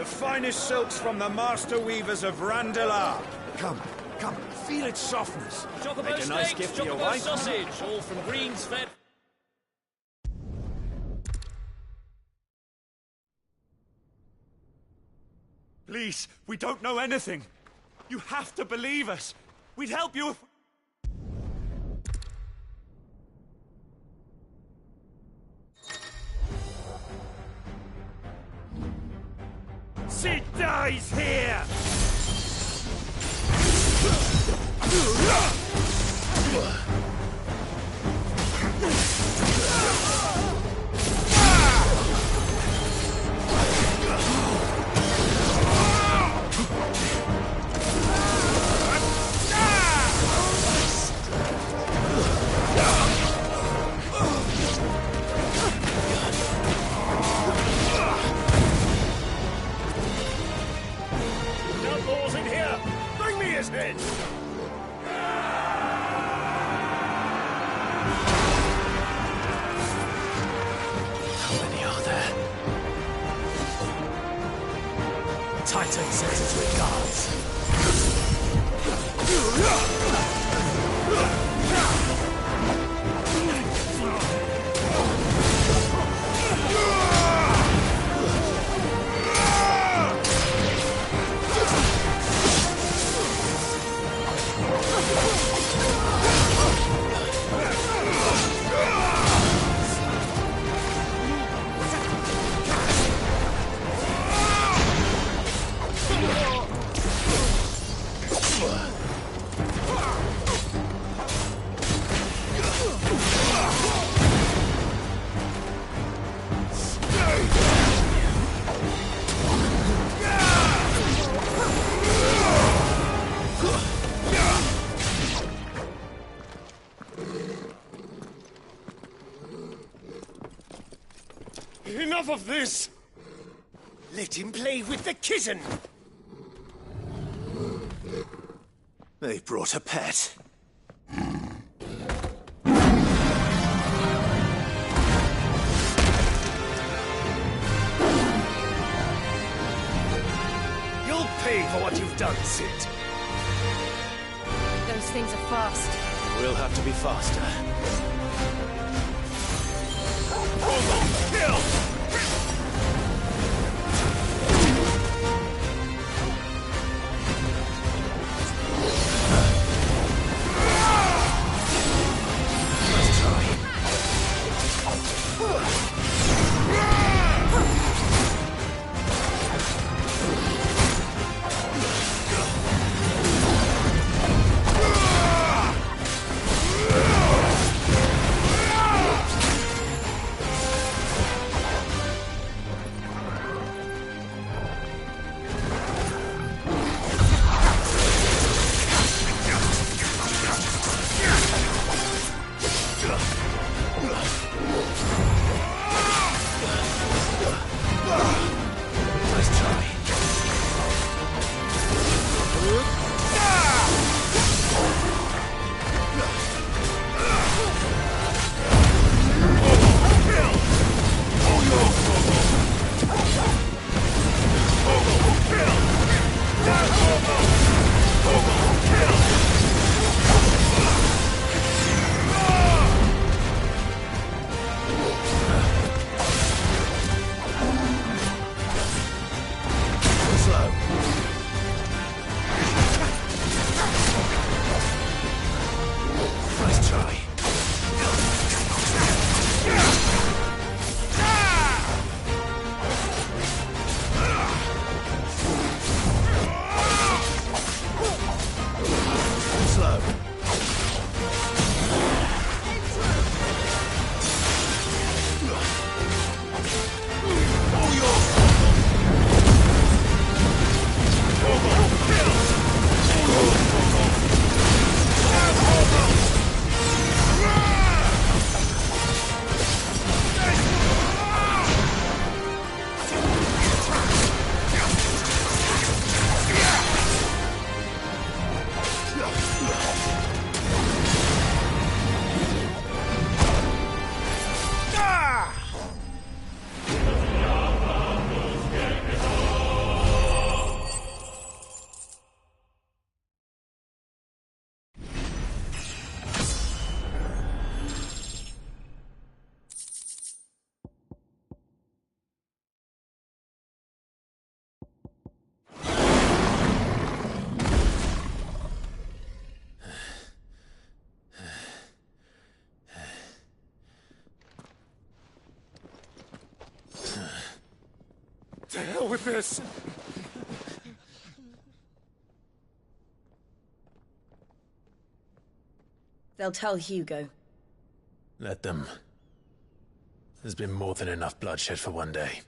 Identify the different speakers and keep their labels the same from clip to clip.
Speaker 1: The finest silks from the master weavers of Randalar. Come, come, feel its softness.
Speaker 2: Chocobo
Speaker 1: Make a nice
Speaker 2: steaks,
Speaker 1: gift for your
Speaker 2: Chocobo
Speaker 1: wife.
Speaker 2: sausage, all from Greens Fed.
Speaker 1: Please, we don't know anything. You have to believe us. We'd help you if... Sid dies here!
Speaker 2: Outlaws in here! Bring me his head!
Speaker 3: How many are there? Titan sends its regards.
Speaker 2: Enough of this! Let him play with the kitten!
Speaker 3: They brought a pet.
Speaker 2: You'll pay for what you've done, Sid.
Speaker 4: Those things are fast.
Speaker 3: We'll have to be faster.
Speaker 2: Kill! with this.
Speaker 4: They'll tell Hugo.
Speaker 3: Let them. There's been more than enough bloodshed for one day.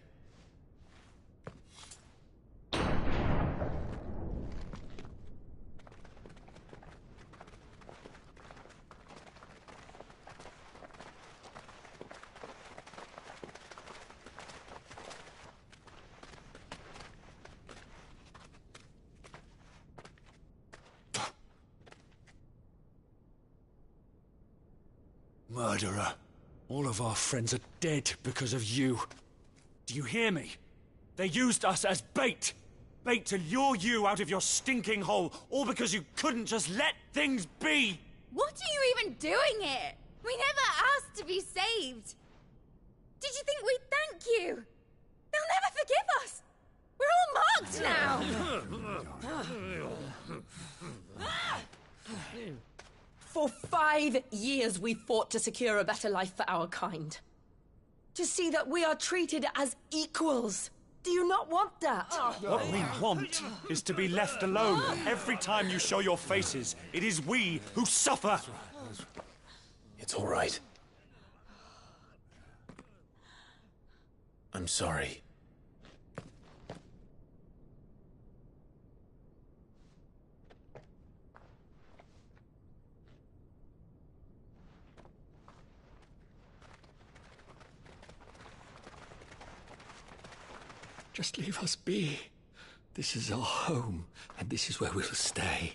Speaker 1: Murderer. All of our friends are dead because of you. Do you hear me? They used us as bait. Bait to lure you out of your stinking hole, all because you couldn't just let things be.
Speaker 5: What are you even doing here? We never asked to be saved. Did you think we'd thank you? They'll never forgive us. We're all marked now.
Speaker 4: For 5 years we fought to secure a better life for our kind. To see that we are treated as equals. Do you not want that?
Speaker 1: What we want is to be left alone. Every time you show your faces, it is we who suffer.
Speaker 3: It's all right. I'm sorry.
Speaker 2: Just leave us be. This is our home, and this is where we'll stay.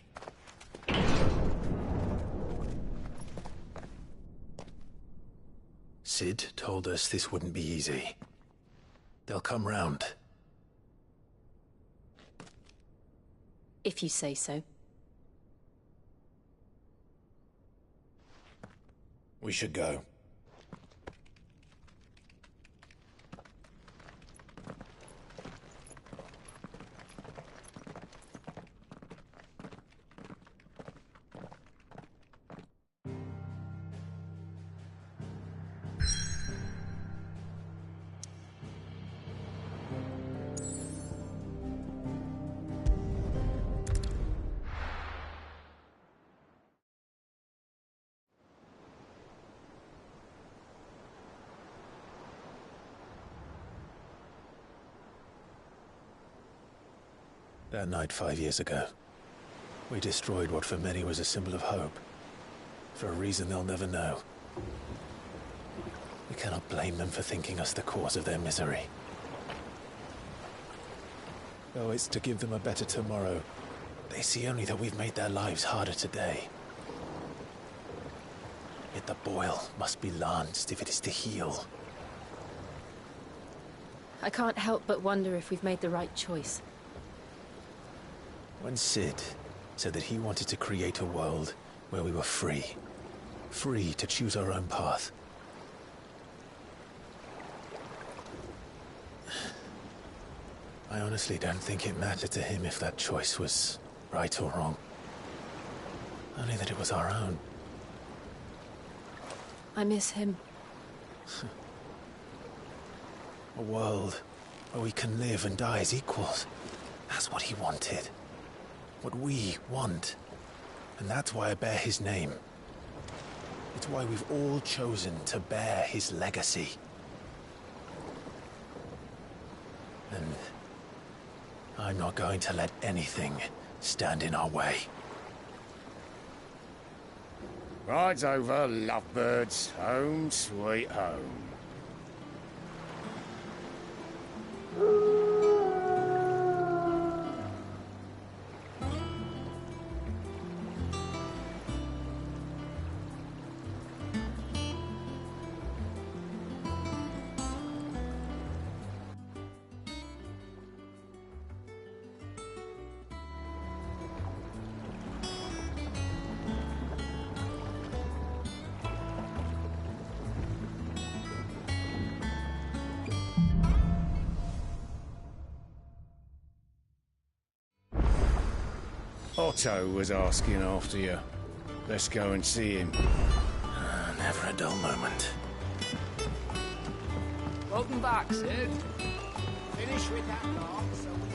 Speaker 3: Sid told us this wouldn't be easy. They'll come round.
Speaker 4: If you say so.
Speaker 3: We should go. That night 5 years ago, we destroyed what for many was a symbol of hope. For a reason they'll never know. We cannot blame them for thinking us the cause of their misery. Though it's to give them a better tomorrow, they see only that we've made their lives harder today. Yet the boil must be lanced if it is to heal.
Speaker 4: I can't help but wonder if we've made the right choice.
Speaker 3: When Sid said that he wanted to create a world where we were free. Free to choose our own path. I honestly don't think it mattered to him if that choice was right or wrong. Only that it was our own.
Speaker 4: I miss him.
Speaker 3: A world where we can live and die as equals. That's what he wanted. What we want. And that's why I bear his name. It's why we've all chosen to bear his legacy. And I'm not going to let anything stand in our way.
Speaker 2: Rides over, lovebirds. Home sweet home. Otto was asking after you. Let's go and see him.
Speaker 3: Never a dull moment.
Speaker 6: Welcome back, Sid.
Speaker 2: Finish with that lot, so we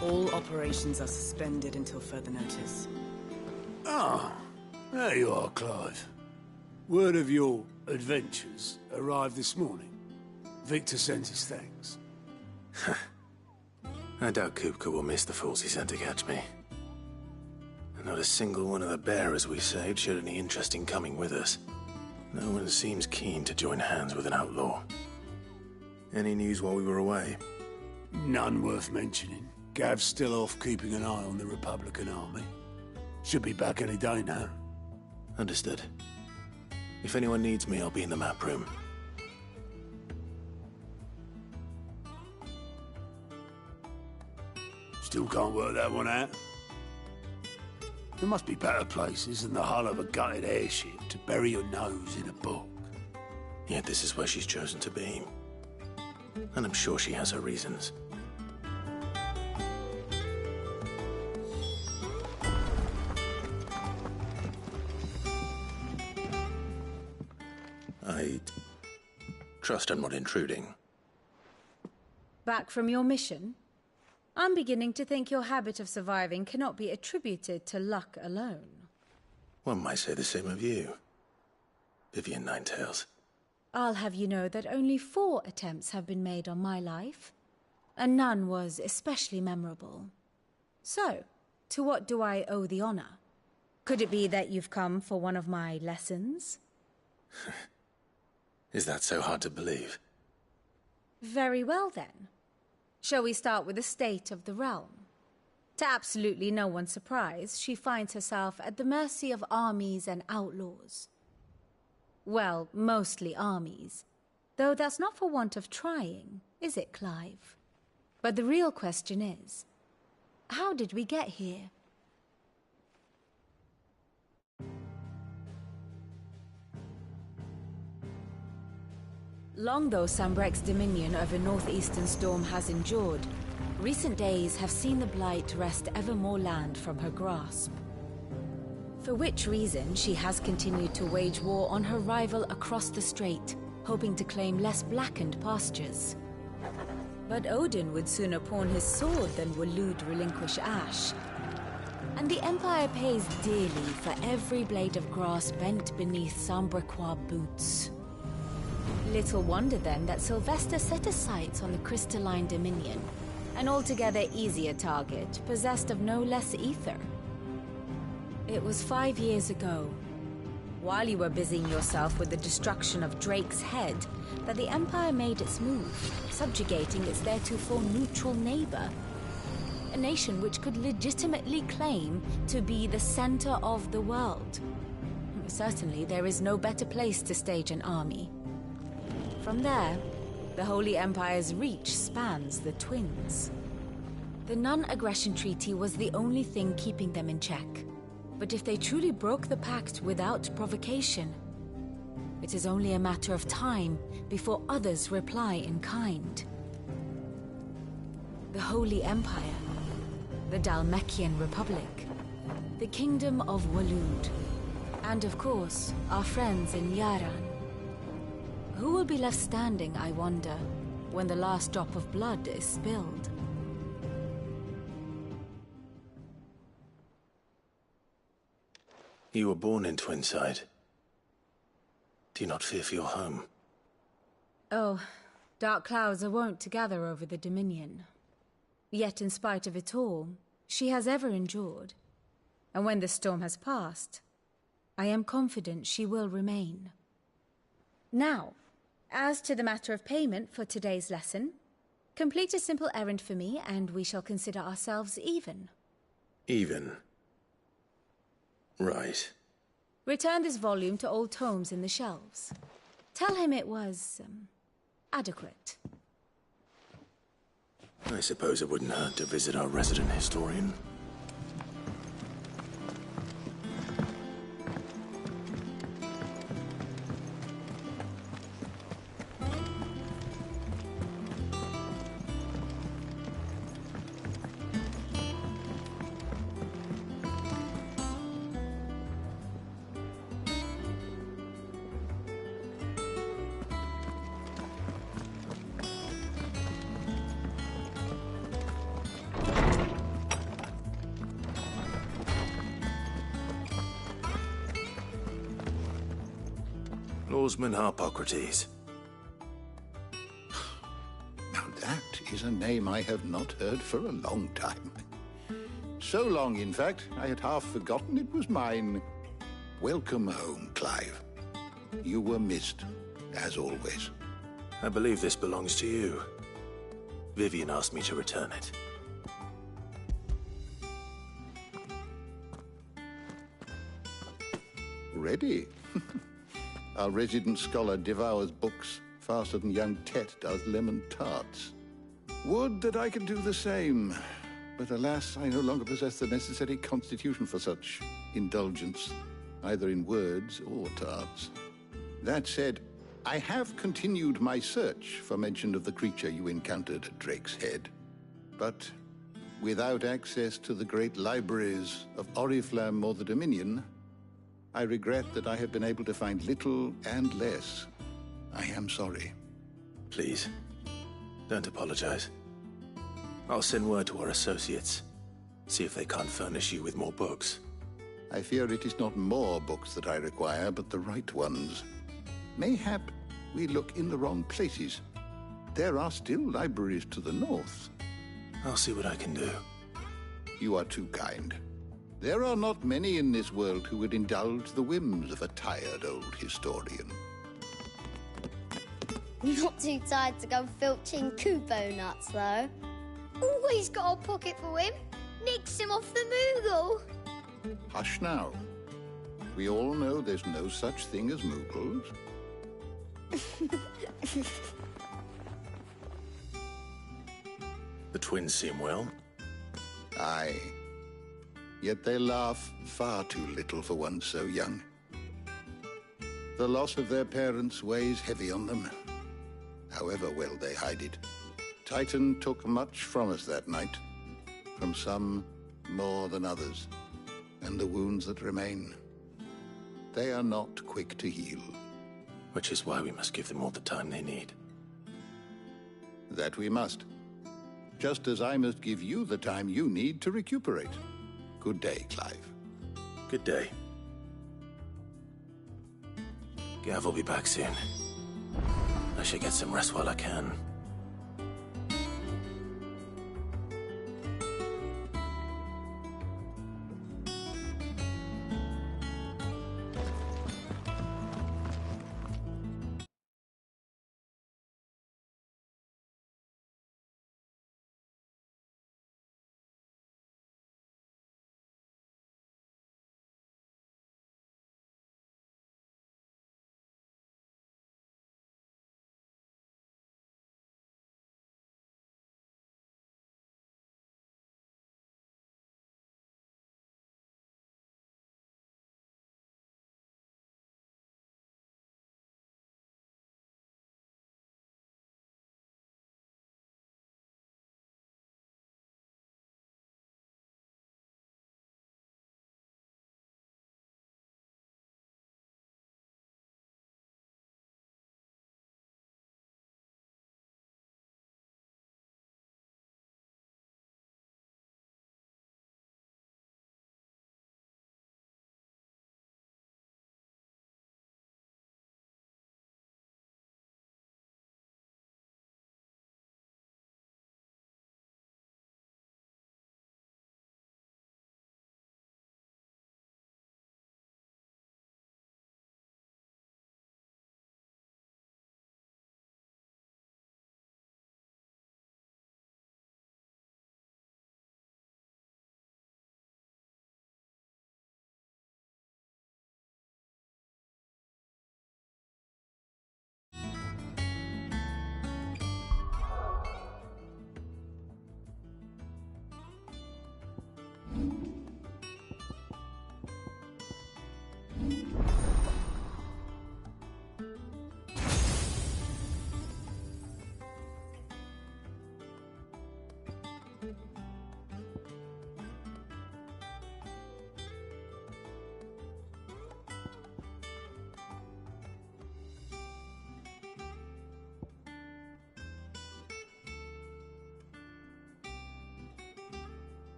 Speaker 6: All operations are suspended until further notice.
Speaker 7: Ah, there you are, Clive. Word of your adventures arrived this morning. Victor sends his thanks.
Speaker 3: I doubt Kupka will miss the fools he sent to catch me. Not a single one of the bearers we saved showed any interest in coming with us. No one seems keen to join hands with an outlaw. Any news while we were away?
Speaker 7: None worth mentioning. Gav's still off keeping an eye on the Republican army. Should be back any day now.
Speaker 3: Understood. If anyone needs me, I'll be in the map room.
Speaker 7: Still can't work that one out. There must be better places than the hull of a gutted airship to bury your nose in a book.
Speaker 3: Yet this is where she's chosen to be. And I'm sure she has her reasons. I trust I'm not intruding.
Speaker 8: Back from your mission? I'm beginning to think your habit of surviving cannot be attributed to luck alone.
Speaker 3: One might say the same of you, Vivian Ninetails.
Speaker 8: I'll have you know that only 4 attempts have been made on my life, and none was especially memorable. So, to what do I owe the honor? Could it be that you've come for one of my lessons?
Speaker 3: Is that so hard to believe?
Speaker 8: Very well, then. Shall we start with the state of the realm? To absolutely no one's surprise, she finds herself at the mercy of armies and outlaws. Well, mostly armies. Though that's not for want of trying, is it, Clive? But the real question is, how did we get here? Long though Sambrek's dominion over northeastern Storm has endured, recent days have seen the Blight wrest ever more land from her grasp. For which reason, she has continued to wage war on her rival across the strait, hoping to claim less blackened pastures. But Odin would sooner pawn his sword than Waloed relinquish Ash. And the Empire pays dearly for every blade of grass bent beneath Sambrequois boots. Little wonder then that Sylvester set his sights on the Crystalline Dominion, an altogether easier target, possessed of no less ether. It was 5 years ago, while you were busying yourself with the destruction of Drake's Head, that the Empire made its move, subjugating its theretofore neutral neighbor. A nation which could legitimately claim to be the center of the world. Certainly, there is no better place to stage an army. From there, the Holy Empire's reach spans the Twins. The non-aggression treaty was the only thing keeping them in check. But if they truly broke the pact without provocation, it is only a matter of time before others reply in kind. The Holy Empire, the Dhalmekian Republic, the Kingdom of Waloed, and of course, our friends in Yaran. Who will be left standing, I wonder, when the last drop of blood is spilled?
Speaker 3: You were born in Twinside. Do you not fear for your home?
Speaker 8: Oh, dark clouds are wont to gather over the Dominion. Yet in spite of it all, she has ever endured. And when the storm has passed, I am confident she will remain. Now, as to the matter of payment for today's lesson, complete a simple errand for me and we shall consider ourselves even.
Speaker 3: Even? Right.
Speaker 8: Return this volume to old tomes in the shelves. Tell him it was, adequate.
Speaker 3: I suppose it wouldn't hurt to visit our resident historian. Lawsman Harpocrates.
Speaker 9: Now that is a name I have not heard for a long time. So long, in fact, I had half forgotten it was mine. Welcome home, Clive. You were missed, as always.
Speaker 3: I believe this belongs to you. Vivian asked me to return it.
Speaker 9: Ready? Our resident scholar devours books faster than young Tet does lemon tarts. Would that I could do the same. But alas, I no longer possess the necessary constitution for such indulgence, either in words or tarts. That said, I have continued my search for mention of the creature you encountered at Drake's Head. But without access to the great libraries of Oriflamme or the Dominion, I regret that I have been able to find little and less. I am sorry.
Speaker 3: Please, don't apologize. I'll send word to our associates. See if they can't furnish you with more books.
Speaker 9: I fear it is not more books that I require, but the right ones. Mayhap we look in the wrong places. There are still libraries to the north.
Speaker 3: I'll see what I can do.
Speaker 9: You are too kind. There are not many in this world who would indulge the whims of a tired old historian.
Speaker 10: Not too tired to go filching Kupo nuts, though. Always got a pocket for him. Nicks him off the Moogle.
Speaker 9: Hush now. We all know there's no such thing as Moogles.
Speaker 3: The twins seem well.
Speaker 9: Aye. Yet they laugh far too little for one so young. The loss of their parents weighs heavy on them, however well they hide it. Titan took much from us that night, from some more than others, and the wounds that remain, they are not quick to heal.
Speaker 3: Which is why we must give them all the time they need.
Speaker 9: That we must. Just as I must give you the time you need to recuperate. Good day, Clive.
Speaker 3: Good day. Gav will be back soon. I should get some rest while I can.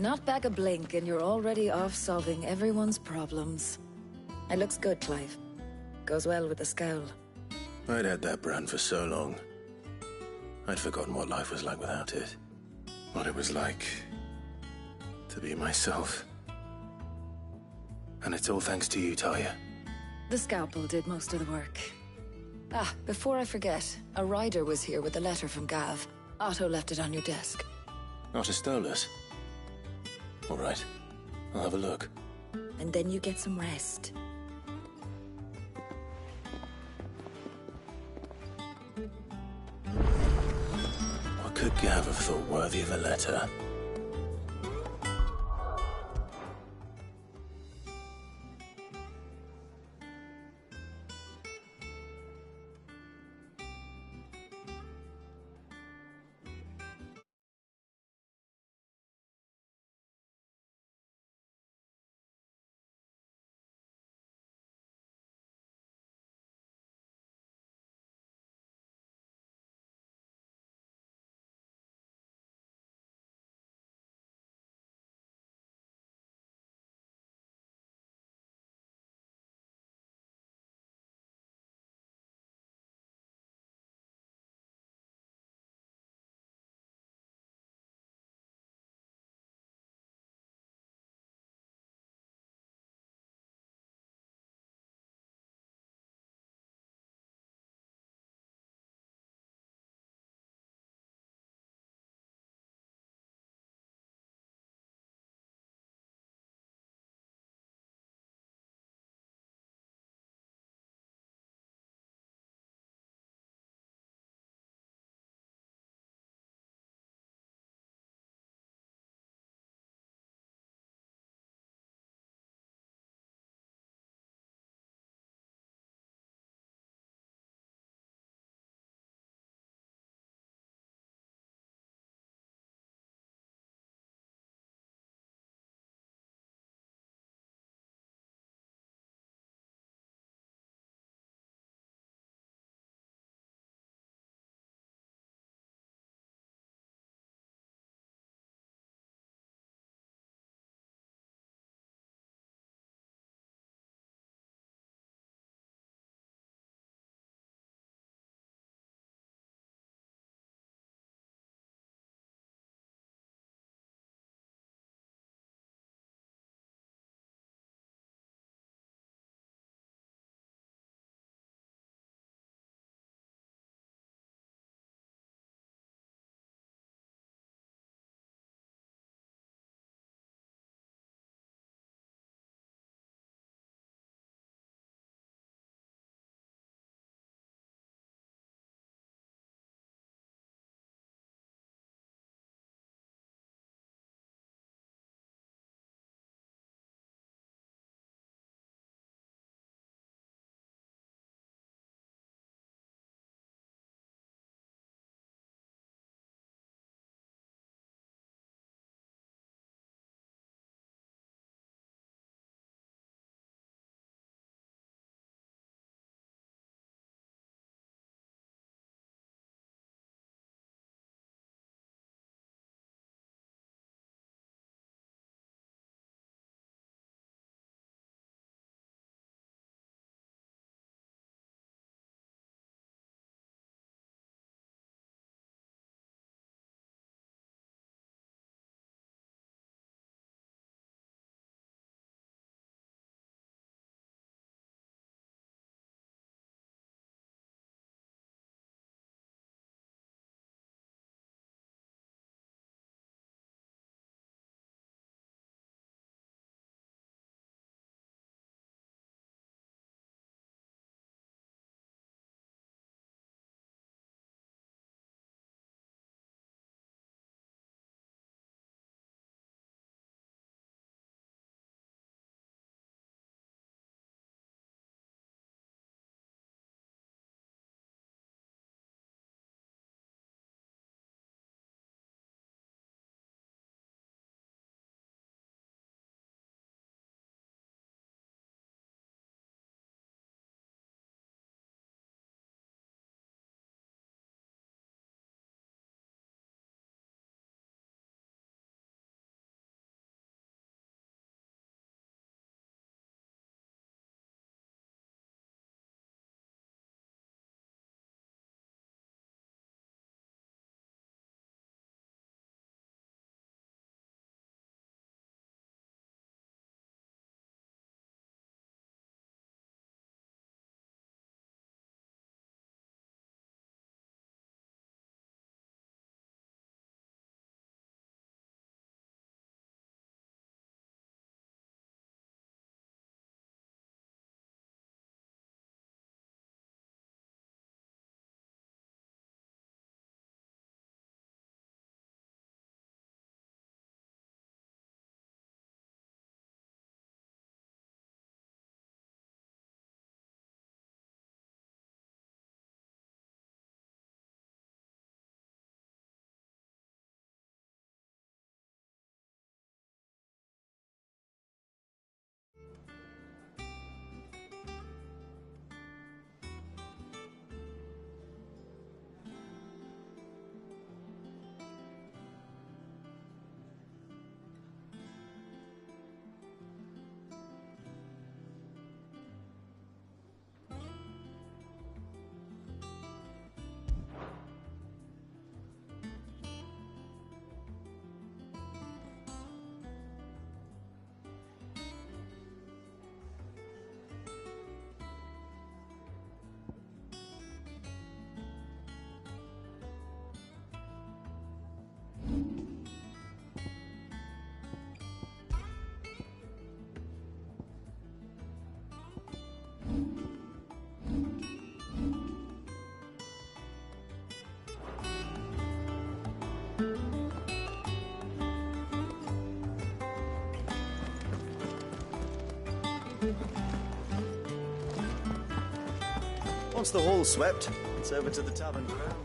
Speaker 11: Not back a blink and you're already off solving everyone's problems. It looks good, Clive. Goes well with the scowl.
Speaker 3: I'd had that brand for so long. I'd forgotten what life was like without it. What it was like to be myself. And it's all thanks to you, Talia.
Speaker 11: The scalpel did most of the work. Ah, before I forget, a rider was here with a letter from Gav. Otto left it on your desk.
Speaker 3: Otto stole it. All right, I'll have a look.
Speaker 11: And then you get some rest.
Speaker 3: What could Gav have thought worthy of a letter?
Speaker 12: Once the hall's swept, it's over to the tavern ground.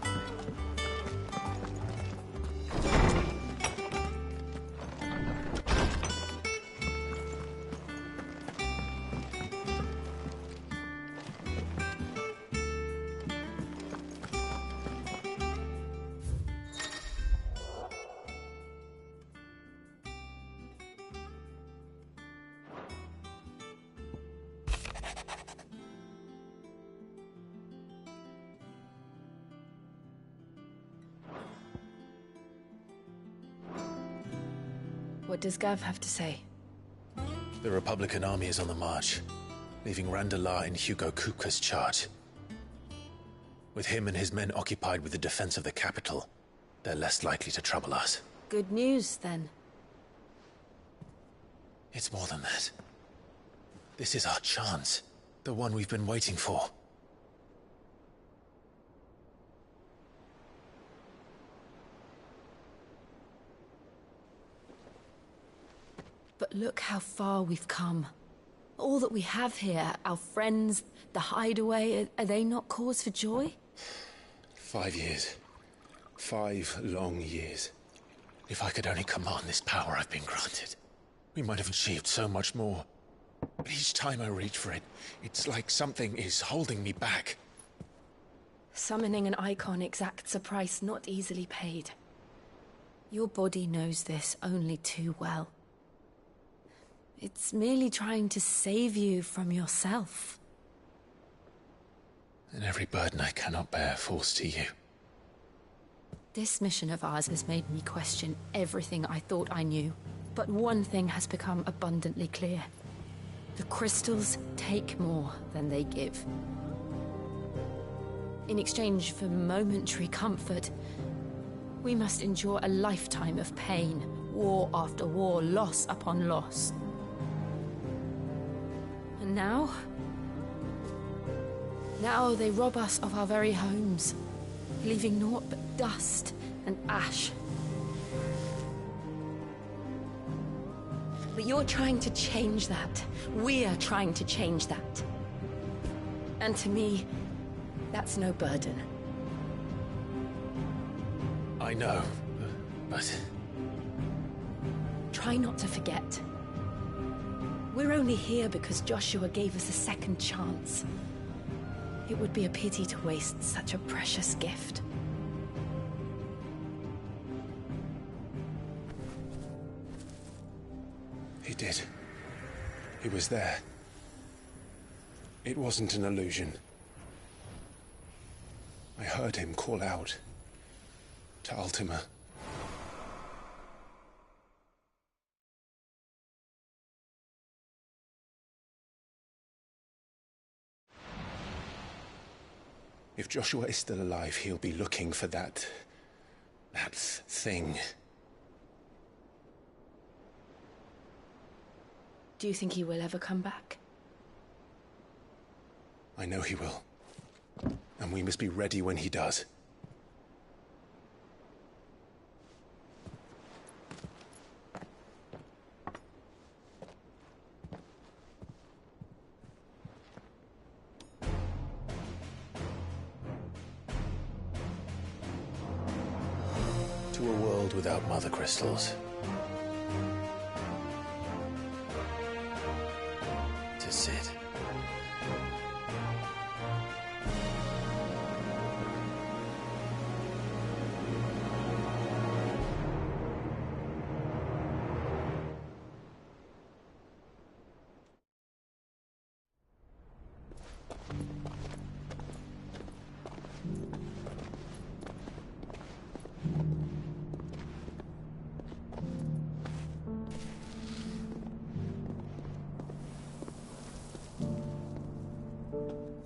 Speaker 8: What does Gav have to say?
Speaker 3: The Republican army is on the march, leaving Randalar in Hugo Kupka's charge. With him and his men occupied with the defense of the capital, they're less likely to trouble us.
Speaker 8: Good news, then.
Speaker 3: It's more than that. This is our chance. The one we've been waiting for.
Speaker 8: But look how far we've come. All that we have here, our friends, the hideaway, are they not cause for joy?
Speaker 3: 5 years. 5 long years. If I could only command this power I've been granted, we might have achieved so much more. But each time I reach for it, it's like something is holding me back.
Speaker 8: Summoning an icon exacts a price not easily paid. Your body knows this only too well. It's merely trying to save you from yourself.
Speaker 3: And every burden I cannot bear falls to you.
Speaker 8: This mission of ours has made me question everything I thought I knew. But one thing has become abundantly clear. The crystals take more than they give. In exchange for momentary comfort, we must endure a lifetime of pain, war after war, loss upon loss. And now they rob us of our very homes, leaving naught but dust and ash. But you're trying to change that. We're trying to change that. And to me, that's no burden.
Speaker 3: I know, but...
Speaker 8: Try not to forget. We're only here because Joshua gave us a second chance. It would be a pity to waste such a precious gift.
Speaker 3: He did. He was there. It wasn't an illusion. I heard him call out to Ultima. If Joshua is still alive, he'll be looking for that thing.
Speaker 8: Do you think he will ever come back?
Speaker 3: I know he will. And we must be ready when he does. To a world without mother crystals. To Cid.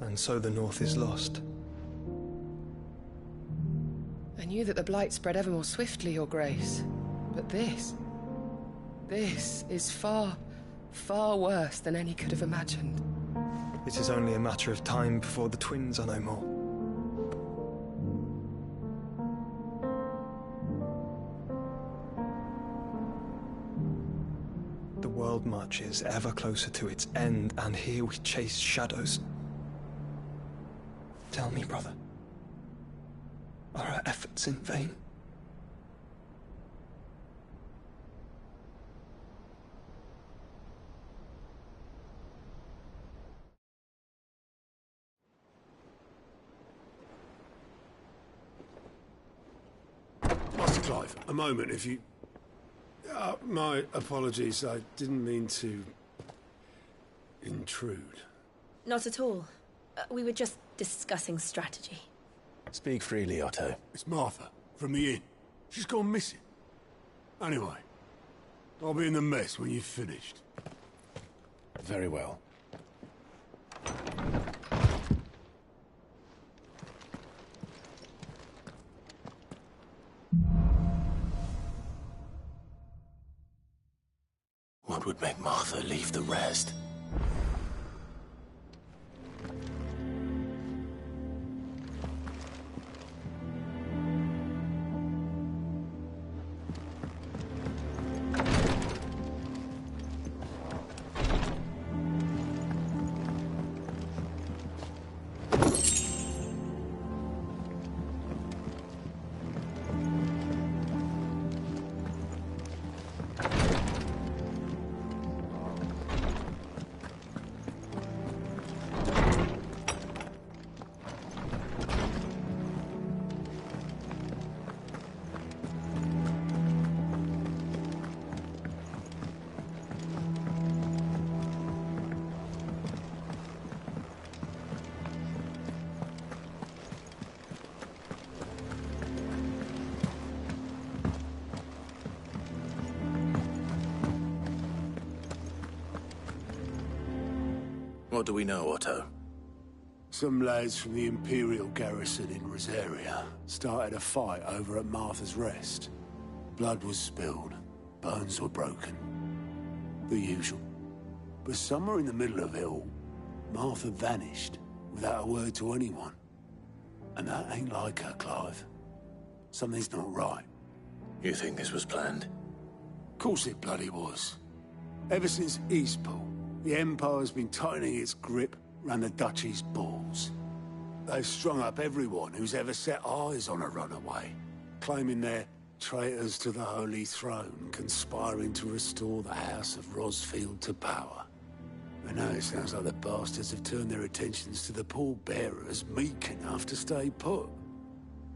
Speaker 13: And so the North is lost.
Speaker 14: I knew that the Blight spread ever more swiftly, Your Grace. But this is far, far worse than any could have imagined.
Speaker 13: It is only a matter of time before the twins are no more. The world marches ever closer to its end, and here we chase shadows. Tell me, brother, are our efforts in vain?
Speaker 7: Master Clive, a moment, if you... my apologies, I didn't mean to... intrude.
Speaker 4: Not at all. We were just discussing strategy.
Speaker 3: Speak freely, Otto.
Speaker 7: It's Martha, from the inn. She's gone missing. Anyway, I'll be in the mess when you've finished.
Speaker 3: Very well. What would make Martha leave the rest? What do we know, Otto?
Speaker 7: Some lads from the Imperial garrison in Rosaria started a fight over at Martha's Rest. Blood was spilled, bones were broken. The usual. But somewhere in the middle of it all, Martha vanished without a word to anyone. And that ain't like her, Clive. Something's not right.
Speaker 3: You think this was planned?
Speaker 7: Course it bloody was. Ever since Eastpool, the Empire's been tightening its grip round the Duchy's balls. They've strung up everyone who's ever set eyes on a runaway, claiming they're traitors to the Holy Throne, conspiring to restore the House of Rosfield to power. And now it sounds like the bastards have turned their attentions to the pallbearers meek enough to stay put.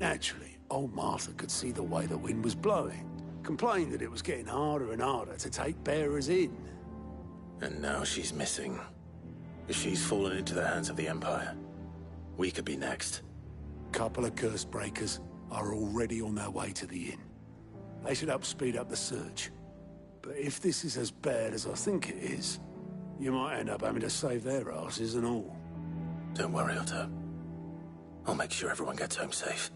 Speaker 7: Naturally, old Martha could see the way the wind was blowing, complained that it was getting harder and harder to take bearers in.
Speaker 3: And now she's missing. If she's fallen into the hands of the Empire, we could be next.
Speaker 7: Couple of curse breakers are already on their way to the inn. They should help speed up the search. But if this is as bad as I think it is, you might end up having to save their asses and all.
Speaker 3: Don't worry, Otto. I'll make sure everyone gets home safe.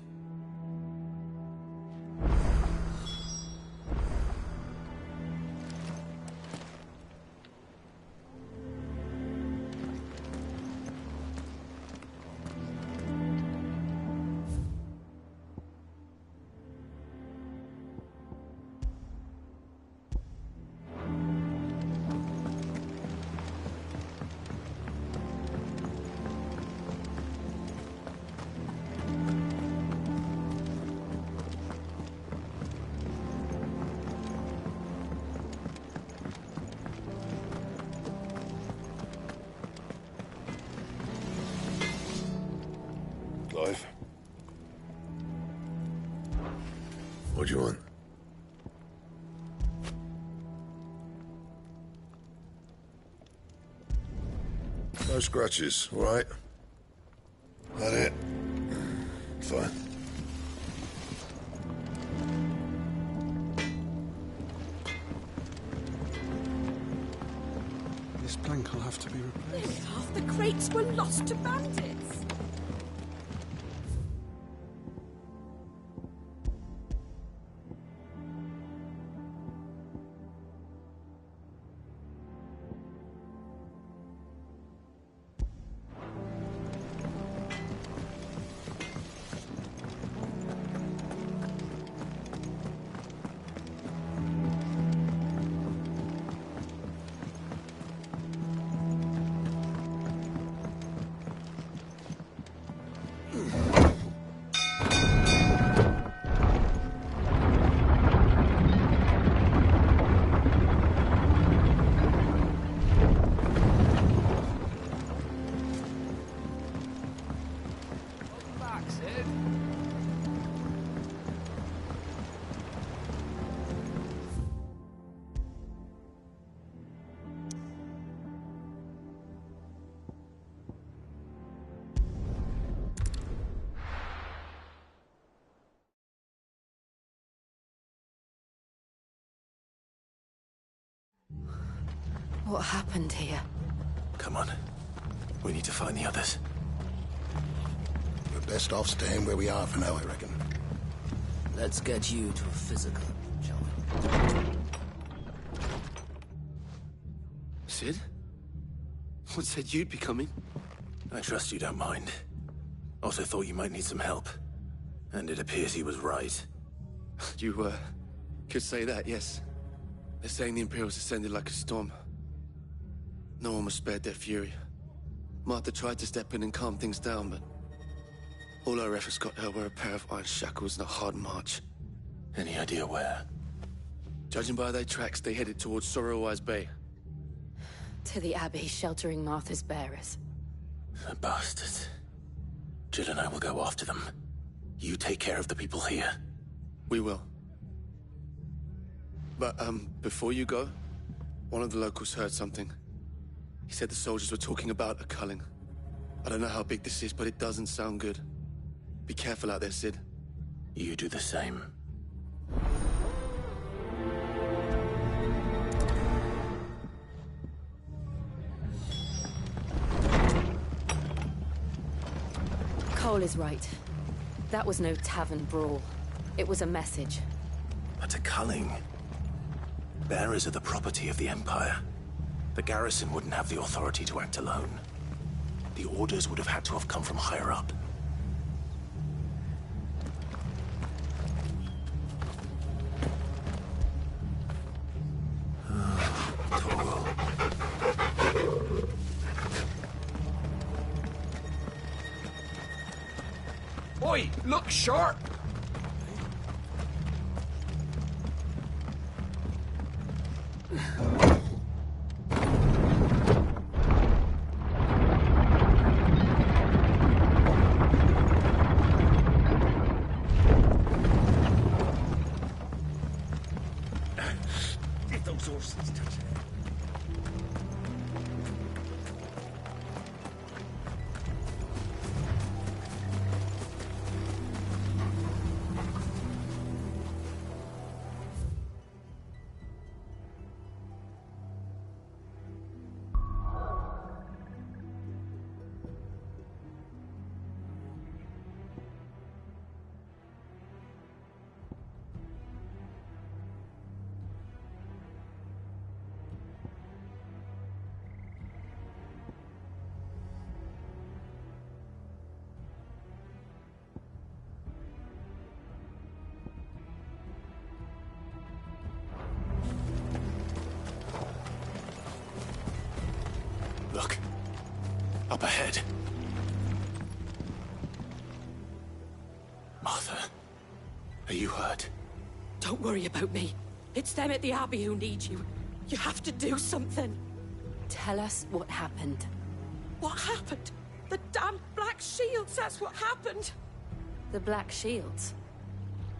Speaker 15: Clive? What do you want? No scratches, all right? That it? Fine.
Speaker 1: This plank will have to be replaced.
Speaker 4: Nearly half the crates were lost to bandits.
Speaker 8: What happened here?
Speaker 3: Come on. We need to find the others.
Speaker 16: We're best off staying where we are for now, I reckon.
Speaker 17: Let's get you to a physical, shall we?
Speaker 18: Sid? What said you'd be coming?
Speaker 3: I trust you don't mind. Also thought you might need some help. And it appears he was right.
Speaker 18: You, could say that, yes. They're saying the Imperials ascended like a storm. No one was spared their fury. Martha tried to step in and calm things down, but all our efforts got her were a pair of iron shackles and a hard march.
Speaker 3: Any idea where?
Speaker 18: Judging by their tracks, they headed towards Sorrowwise Bay.
Speaker 8: To the Abbey, sheltering Martha's bearers.
Speaker 3: The bastards. Jill and I will go after them. You take care of the people here.
Speaker 18: We will. But, before you go, one of the locals heard something. He said the soldiers were talking about a culling. I don't know how big this is, but it doesn't sound good. Be careful out there, Sid.
Speaker 3: You do the same.
Speaker 8: Cole is right. That was no tavern brawl. It was a message.
Speaker 3: But a culling. Bearers are the property of the Empire. The garrison wouldn't have the authority to act alone. The orders would have had to have come from higher up.
Speaker 2: Oi, look sharp! If those horses touch it.
Speaker 3: Look. Up ahead. Martha. Are you hurt?
Speaker 4: Don't worry about me. It's them at the Abbey who need you. You have to do something.
Speaker 8: Tell us what happened.
Speaker 4: What happened? The damn Black Shields, that's what happened.
Speaker 8: The Black Shields?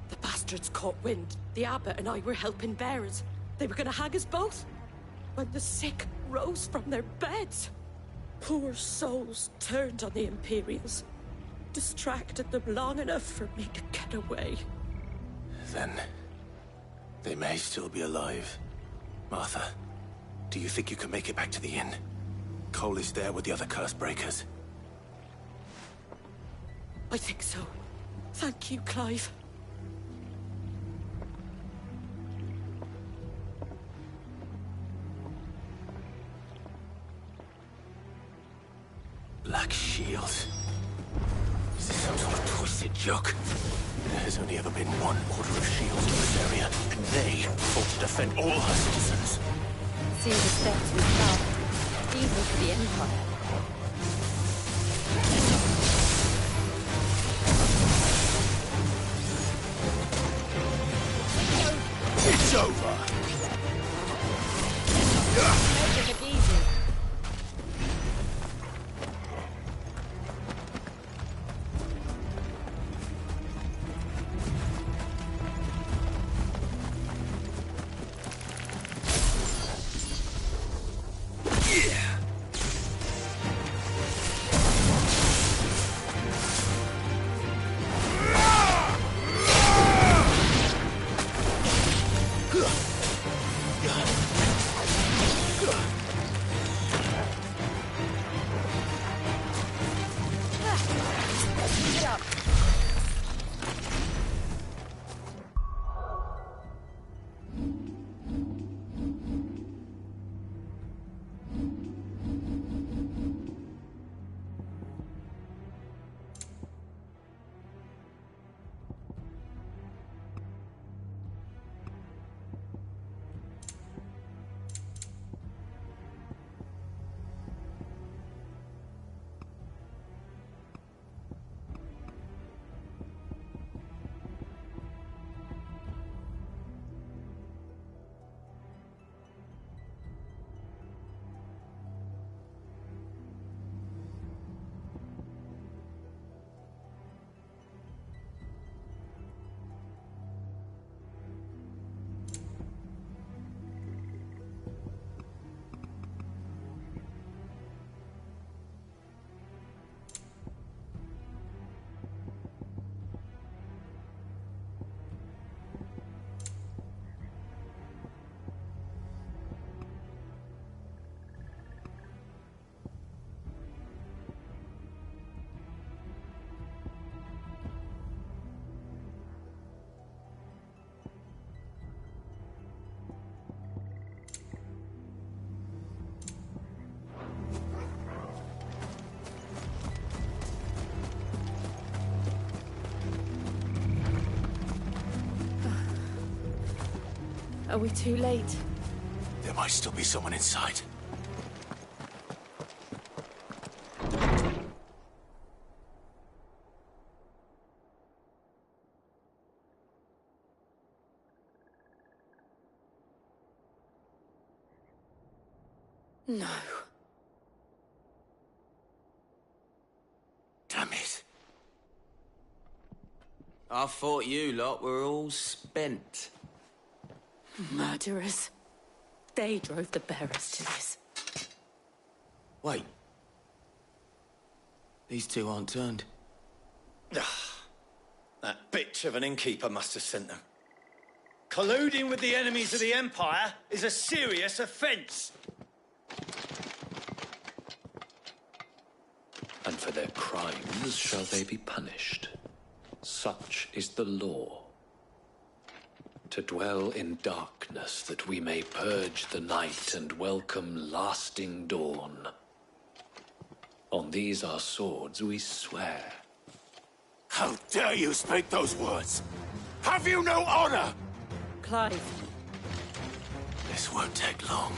Speaker 4: The bastards caught wind. The Abbot and I were helping bearers. They were gonna hang us both. When the sick rose from their beds, poor souls turned on the Imperials. Distracted them long enough for me to get away.
Speaker 3: Then... they may still be alive. Martha, do you think you can make it back to the inn? Cole is there with the other curse breakers.
Speaker 4: I think so. Thank you, Clive.
Speaker 3: Black Shields. Is this some sort of twisted joke? There has only ever been one Order of Shields in this area, and they fought to defend all our citizens.
Speaker 8: See the steps we traveled, even for the Empire.
Speaker 2: It's over!
Speaker 8: Take it easy.
Speaker 4: Are we too late?
Speaker 1: There might still be someone inside.
Speaker 4: No.
Speaker 1: Damn it.
Speaker 17: I thought you lot were all spent.
Speaker 4: Murderers. They drove the bearers to this.
Speaker 17: Wait. These two aren't turned.
Speaker 12: That bitch of an innkeeper must have sent them. Colluding with the enemies of the Empire is a serious offence.
Speaker 19: And for their crimes shall they be punished. Such is the law. To dwell in darkness that we may purge the night and welcome lasting dawn. On these our swords we swear.
Speaker 7: How dare you speak those words? Have you no honor?
Speaker 4: Clive.
Speaker 1: This won't take long.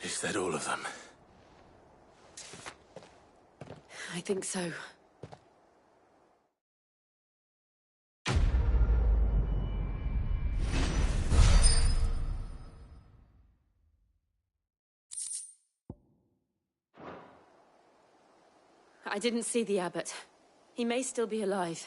Speaker 1: Is that all of them?
Speaker 4: I think so. I didn't see the abbot. He may still be alive.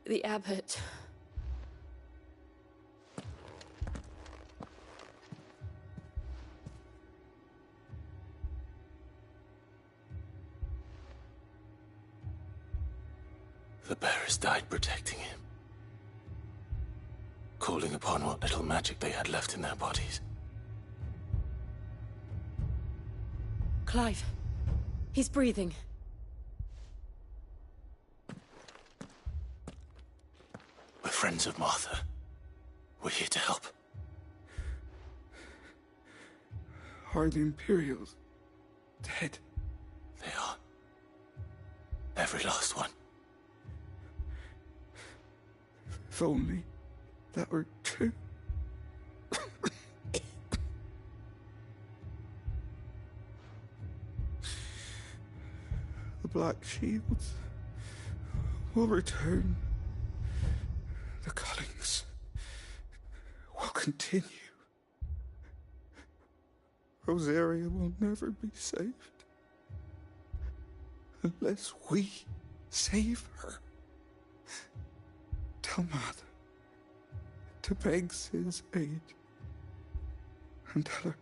Speaker 4: The abbot.
Speaker 3: The bearers died protecting him, calling upon what little magic they had left in their bodies.
Speaker 4: Clive, he's breathing.
Speaker 3: We're friends of Martha. We're here to help.
Speaker 20: Are the Imperials dead?
Speaker 3: They are. Every last one.
Speaker 20: If only that were true. The Black Shields will return. The Cullings will continue. Rosaria will never be saved unless we save her. Tell Mother to beg Cid's aid and tell her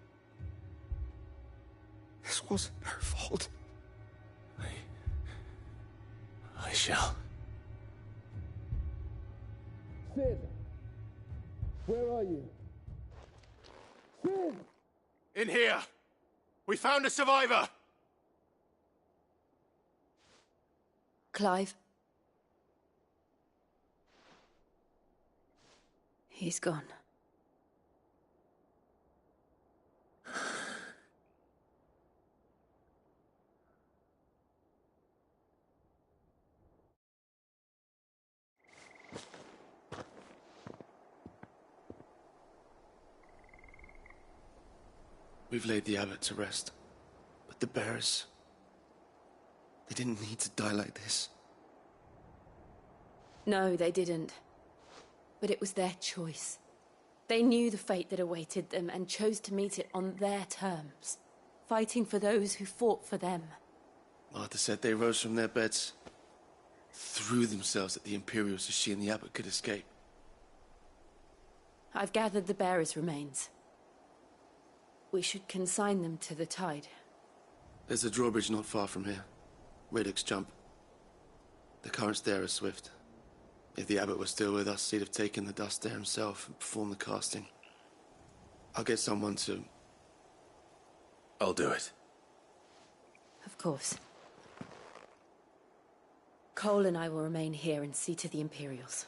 Speaker 20: this wasn't her fault.
Speaker 3: I shall.
Speaker 20: Cid! Where are you? Cid!
Speaker 2: In here! We found a survivor!
Speaker 8: Clive. He's gone.
Speaker 18: We've laid the abbot to rest. But the bearers... they didn't need to die like this.
Speaker 8: No, they didn't. But it was their choice. They knew the fate that awaited them and chose to meet it on their terms, fighting for those who fought for them.
Speaker 18: Martha said they rose from their beds, threw themselves at the Imperials so she and the abbot could escape.
Speaker 8: I've gathered the bearers' remains. We should consign them to the tide.
Speaker 18: There's a drawbridge not far from here. Radix Jump. The currents there are swift. If the abbot was still with us, he'd have taken the dust there himself and performed the casting. I'll get someone to...
Speaker 3: I'll do it.
Speaker 8: Of course. Cole and I will remain here and see to the Imperials.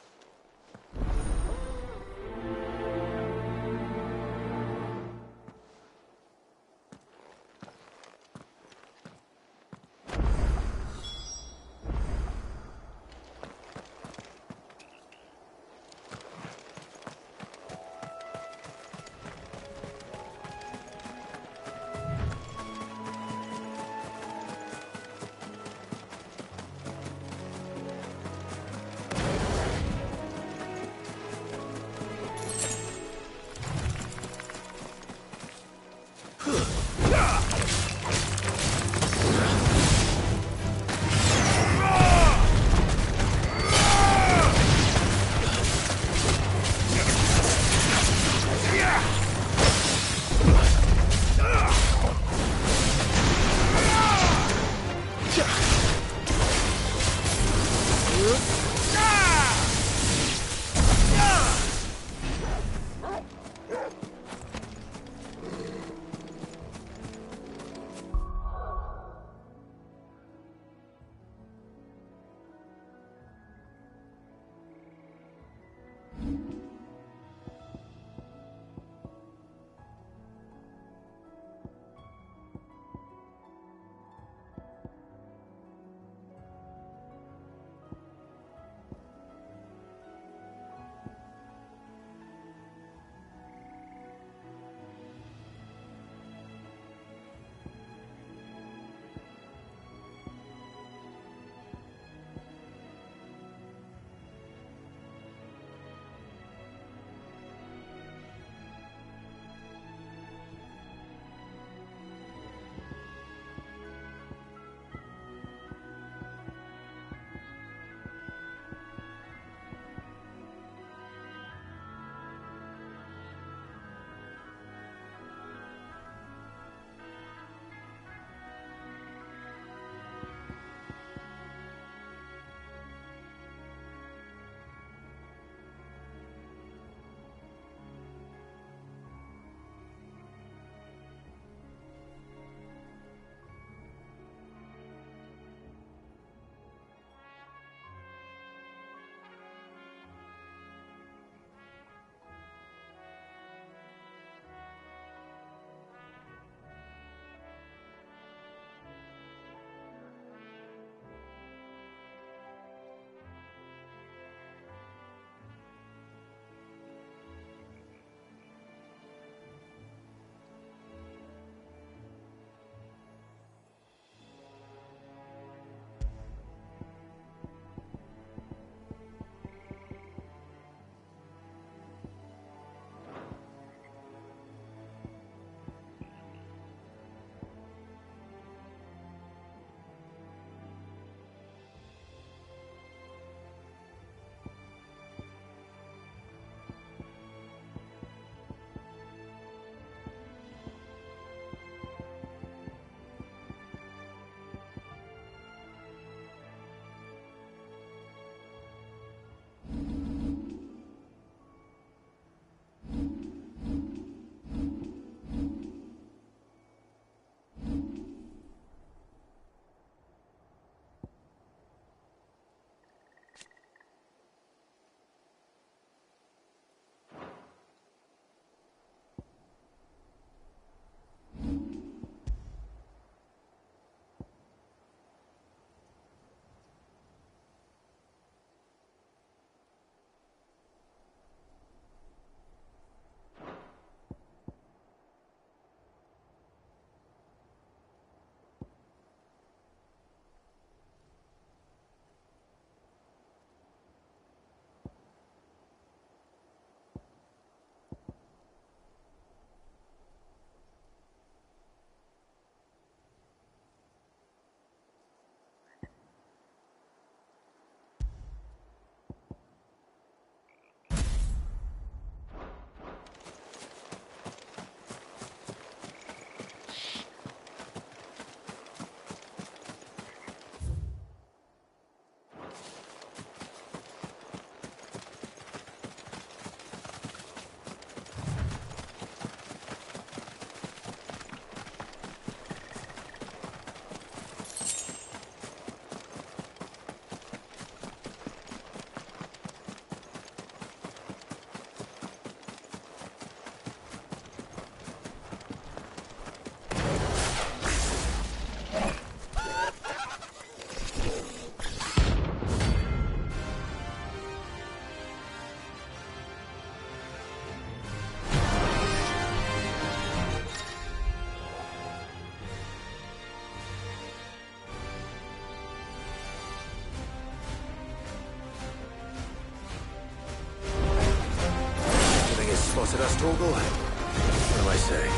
Speaker 3: spotted us, Torgal? What am I saying?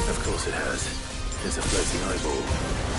Speaker 3: Of course it has. It's a floating eyeball.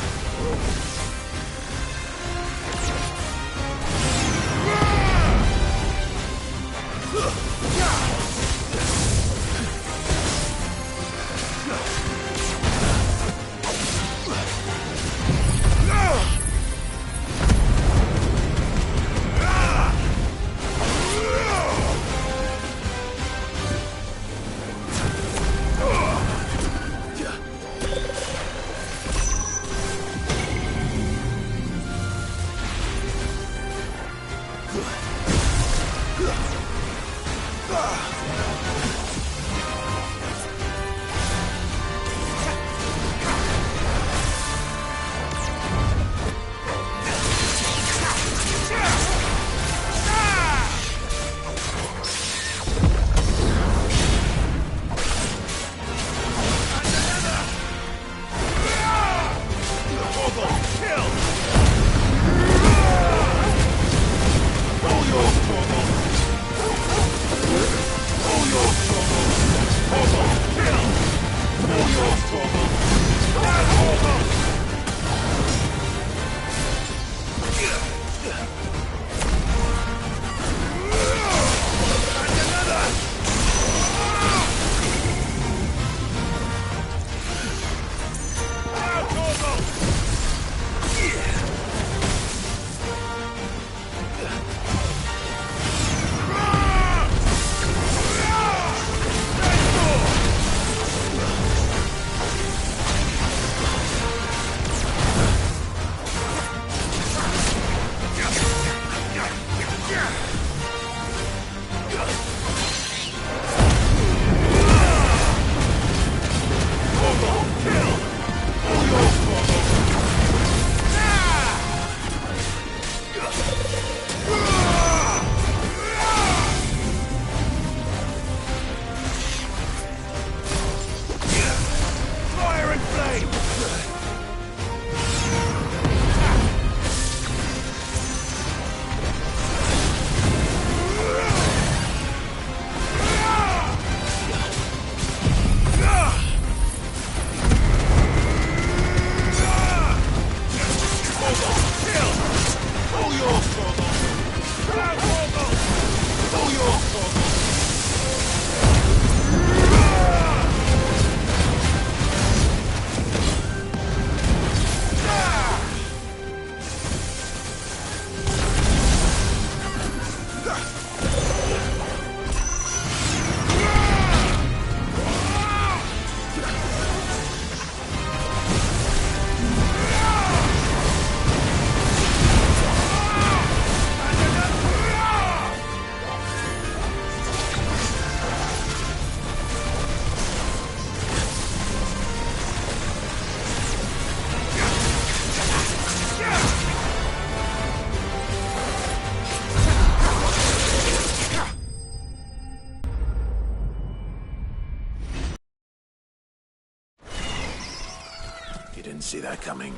Speaker 3: You didn't see that coming.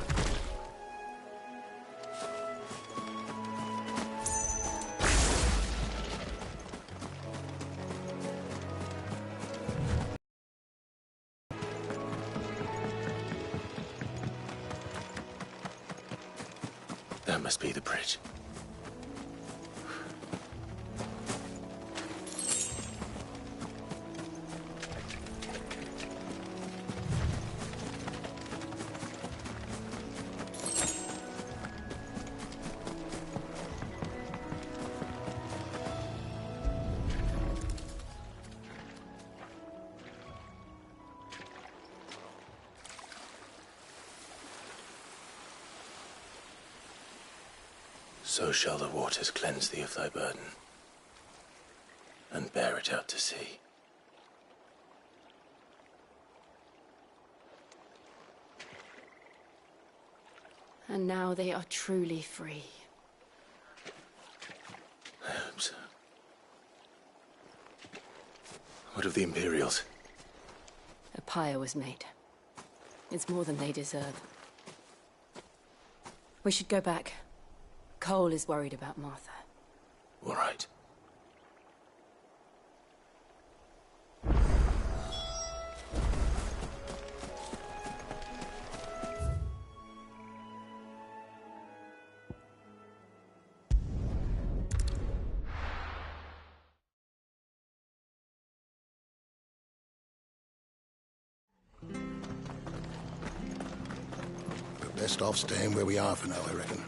Speaker 3: That must be the bridge. So shall the waters cleanse thee of thy burden, and bear it out to sea.
Speaker 4: And now they are truly free.
Speaker 3: I hope so. What of the Imperials?
Speaker 4: A pyre was made. It's more than they deserve. We should go back. Cole is worried about Martha.
Speaker 3: All right.
Speaker 16: Best off staying where we are for now, I reckon.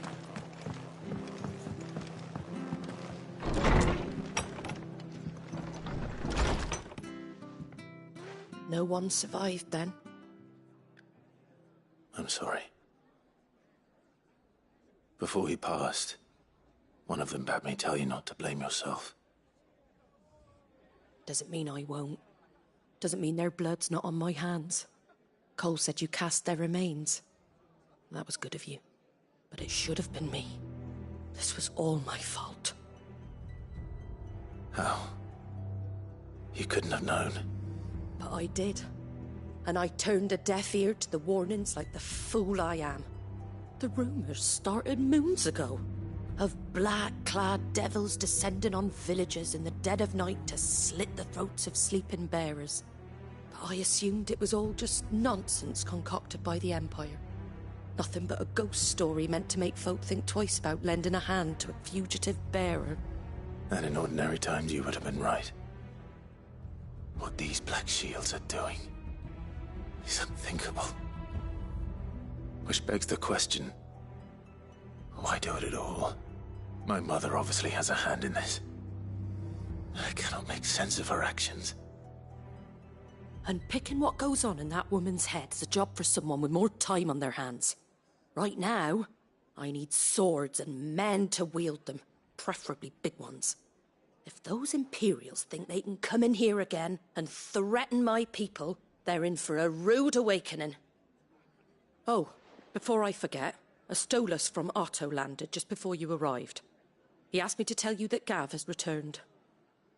Speaker 4: No one survived then?
Speaker 3: I'm sorry. Before he passed, one of them bade me tell you not to blame yourself.
Speaker 4: Doesn't mean I won't. Doesn't mean their blood's not on my hands. Cole said you cast their remains. That was good of you. But it should have been me. This was all my fault.
Speaker 3: How? You couldn't have known.
Speaker 4: But I did. And I turned a deaf ear to the warnings like the fool I am. The rumors started moons ago. Of black-clad devils descending on villages in the dead of night to slit the throats of sleeping bearers. But I assumed it was all just nonsense concocted by the Empire. Nothing but a ghost story meant to make folk think twice about lending a hand to a fugitive bearer.
Speaker 3: And in ordinary times you would have been right. What these Black Shields are doing is unthinkable. Which begs the question, why do it at all? My mother obviously has a hand in this. I cannot make sense of her actions.
Speaker 4: And picking what goes on in that woman's head is a job for someone with more time on their hands. Right now, I need swords and men to wield them, preferably big ones. If those Imperials think they can come in here again and threaten my people, they're in for a rude awakening. Oh, before I forget, a Stolas from Otto landed just before you arrived. He asked me to tell you that Gav has returned.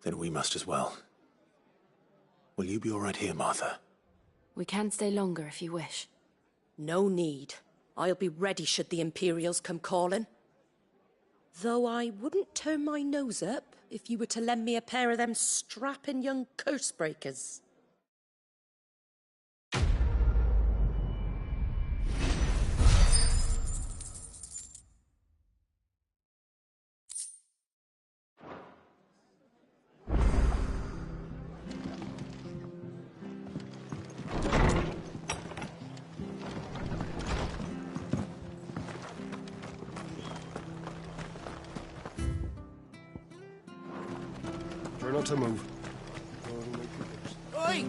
Speaker 3: Then we must as well. Will you be all right here, Martha?
Speaker 8: We can stay longer if you wish.
Speaker 4: No need. I'll be ready should the Imperials come calling. Though I wouldn't turn my nose up if you were to lend me a pair of them strapping young curse-breakers.
Speaker 2: Try not to move.
Speaker 21: Oi!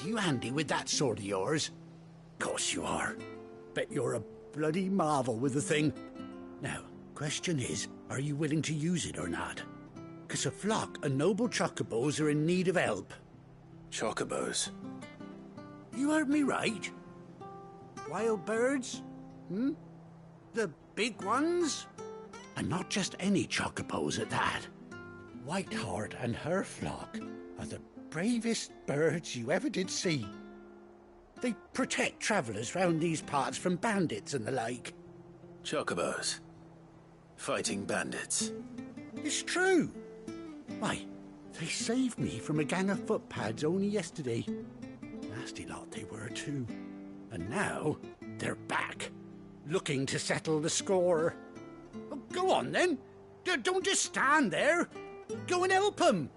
Speaker 21: You handy with that sword of yours? Course you are. Bet you're a bloody marvel with the thing. Now, question is, are you willing to use it or not? 'Cause a flock of noble chocobos are in need of help.
Speaker 3: Chocobos?
Speaker 21: You heard me right. Wild birds? Hmm? The big ones? And not just any chocobos at that. Whiteheart and her flock are the bravest birds you ever did see. They protect travellers round these parts from bandits and the like.
Speaker 3: Chocobos? Fighting bandits?
Speaker 21: It's true. Why, they saved me from a gang of footpads only yesterday. Nasty lot they were too. And now they're back, looking to settle the score. Well, go on then. Don't just stand there. Go and help them.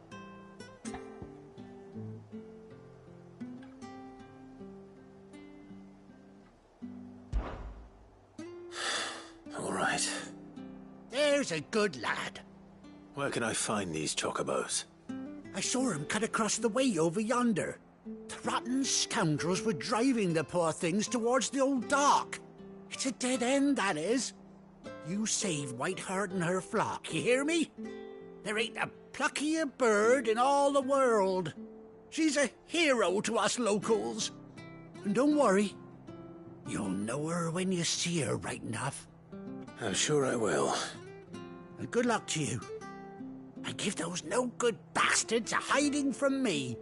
Speaker 3: All right.
Speaker 21: There's a good lad.
Speaker 3: Where can I find these chocobos?
Speaker 21: I saw him cut across the way over yonder. The rotten scoundrels were driving the poor things towards the old dock. It's a dead end, that is. You save Whiteheart and her flock, you hear me? There ain't a pluckier bird in all the world. She's a hero to us locals. And don't worry, you'll know her when you see her right enough.
Speaker 3: I'm sure I will.
Speaker 21: And good luck to you. And give those no-good bastards a hiding from me.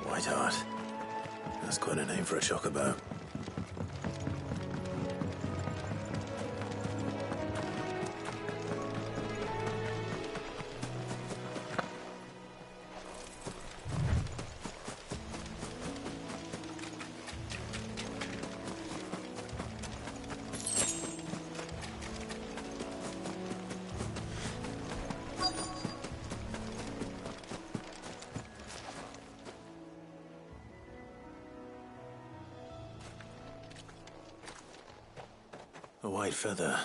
Speaker 3: Whiteheart. That's quite a name for a chocobo. A white feather.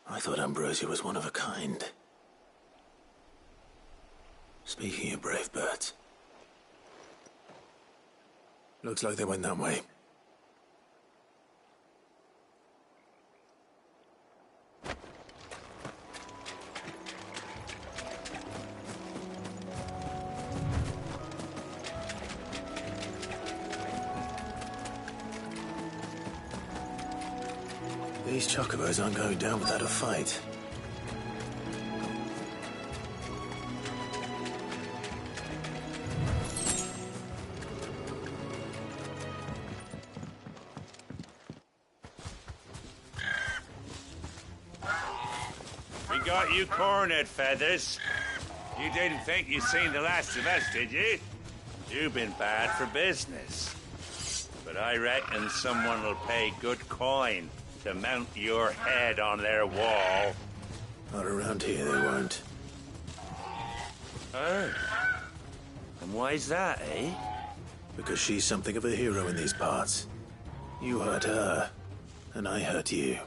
Speaker 3: I thought Ambrosia was one of a kind. Speaking of brave birds, looks like they went that way. These chocobos aren't going down without a fight.
Speaker 5: We got you cornered, Feathers. You didn't think you'd seen the last of us, did you? You've been bad for business. But I reckon someone will pay good coin to mount your head on their wall.
Speaker 3: Not around here, they won't.
Speaker 5: Oh. And why's that, eh?
Speaker 3: Because she's something of a hero in these parts. You hurt her, and I hurt you.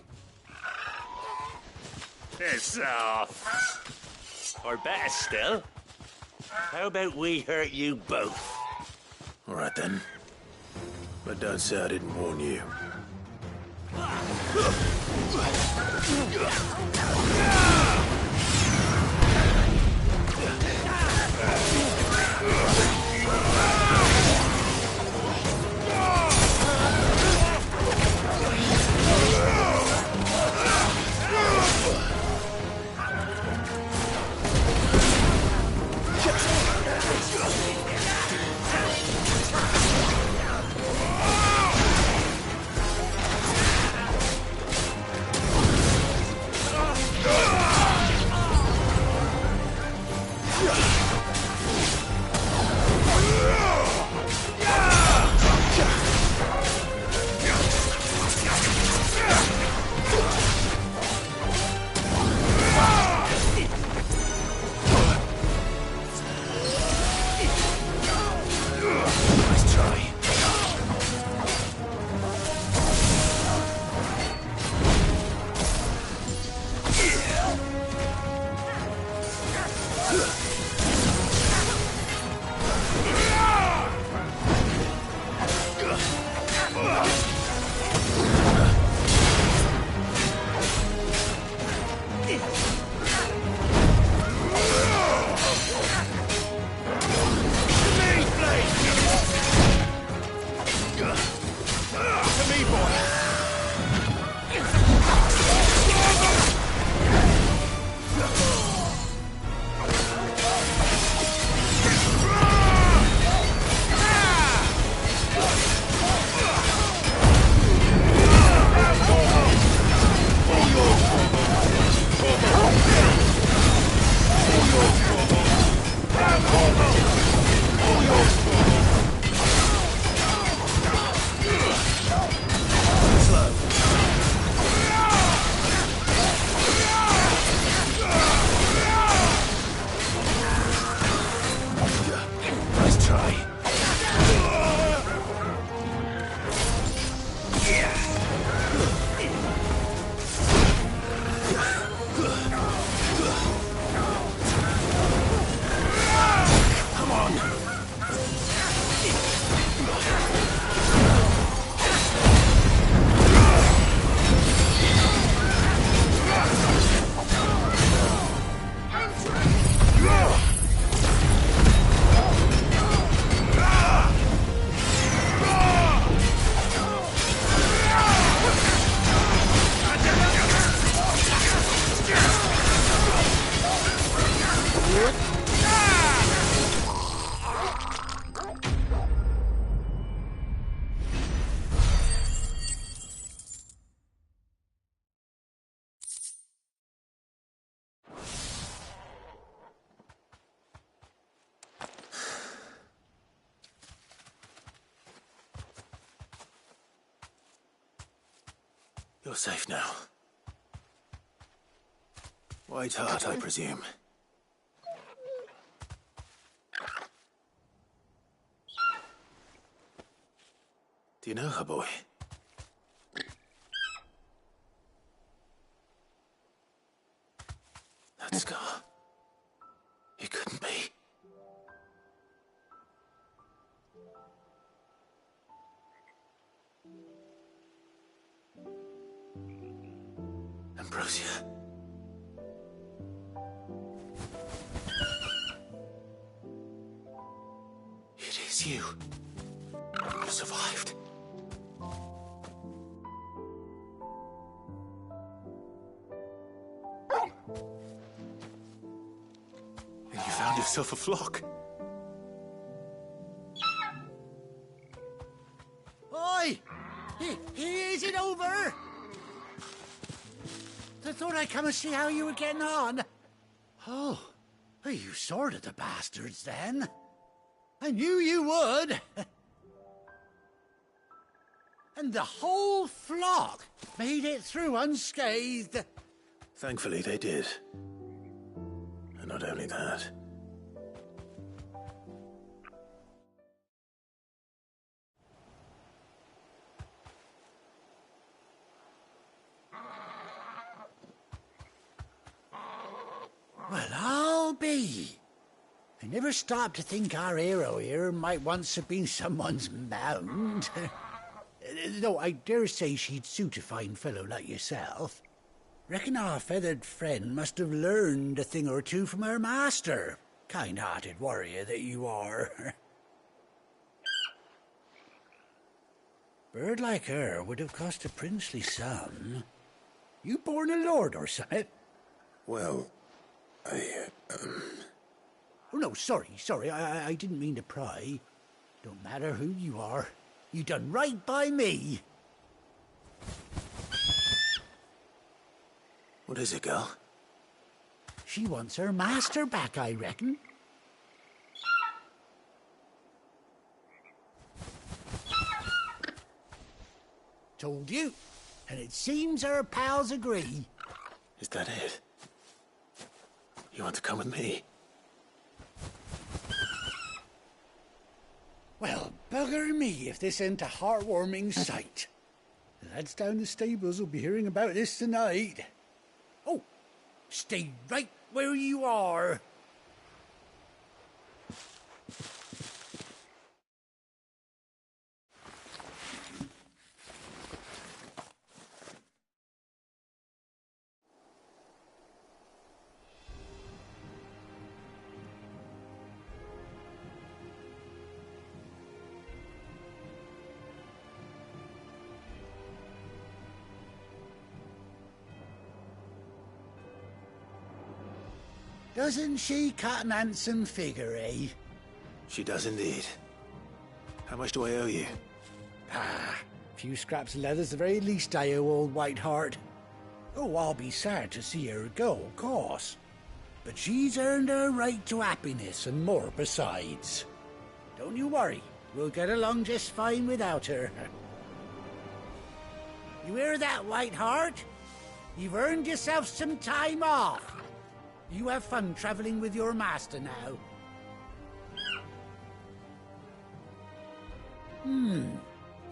Speaker 5: Piss off. Or better still, how about we hurt you both?
Speaker 3: All right, then. But don't say I didn't warn you. You're safe now. White Heart, I presume. Do you know her, boy? Ambrosia. It is you. You survived. And you found yourself a flock.
Speaker 21: Oi! Is it over? I thought I'd come and see how you were getting on. Oh, you sorted the bastards then. I knew you would. And the whole flock made it through unscathed.
Speaker 3: Thankfully, they did. And not only that.
Speaker 21: Well, I'll be. I never stopped to think our hero here might once have been someone's mount. Though I dare say she'd suit a fine fellow like yourself. Reckon our feathered friend must have learned a thing or two from her master. Kind-hearted warrior that you are. Bird like her would have cost a princely sum. You born a lord or something?
Speaker 15: Well,
Speaker 21: Oh, no, sorry, I didn't mean to pry. Don't matter who you are. You done right by me.
Speaker 3: What is it, girl?
Speaker 21: She wants her master back, I reckon. Told you. And it seems her pals agree.
Speaker 3: Is that it? You want to come with me?
Speaker 21: Well, bugger me if this ain't a heartwarming sight. The lads down the stables will be hearing about this tonight. Oh, stay right where you are. Doesn't she cut an handsome figure, eh?
Speaker 3: She does indeed. How much do I owe you?
Speaker 21: A few scraps of leather's the very least I owe old Whiteheart. Oh, I'll be sad to see her go, of course. But she's earned her right to happiness and more besides. Don't you worry, we'll get along just fine without her. You hear that, Whiteheart? You've earned yourself some time off. You have fun traveling with your master now.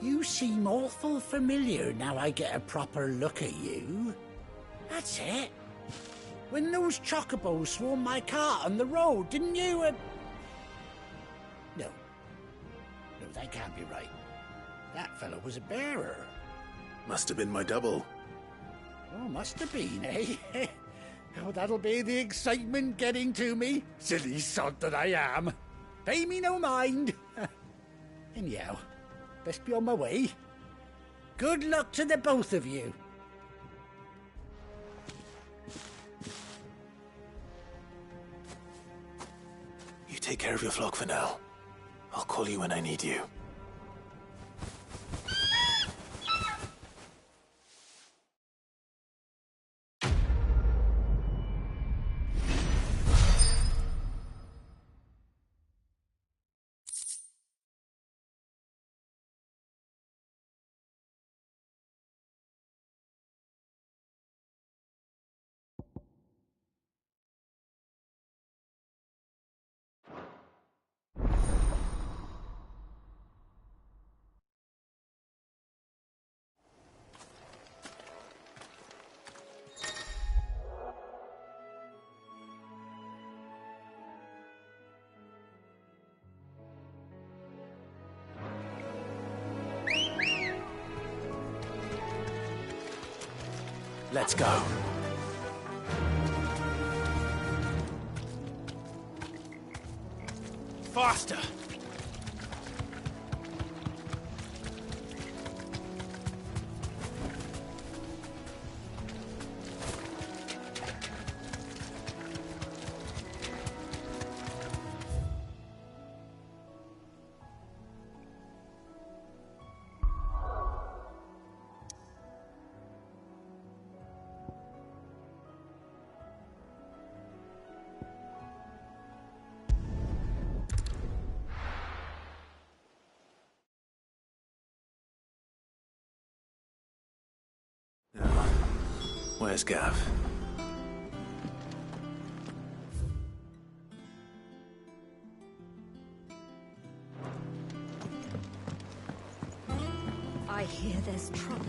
Speaker 21: You seem awful familiar now I get a proper look at you. That's it. When those chocobos swarmed my cart on the road, didn't you? No, that can't be right. That fellow was a bearer.
Speaker 3: Must have been my double.
Speaker 21: Oh, must have been, eh? Oh, that'll be the excitement getting to me. Silly sod that I am. Pay me no mind. Anyhow, best be on my way. Good luck to the both of you.
Speaker 3: You take care of your flock for now. I'll call you when I need you. Let's go.
Speaker 1: Faster!
Speaker 3: Where's Gav?
Speaker 8: I hear there's trouble.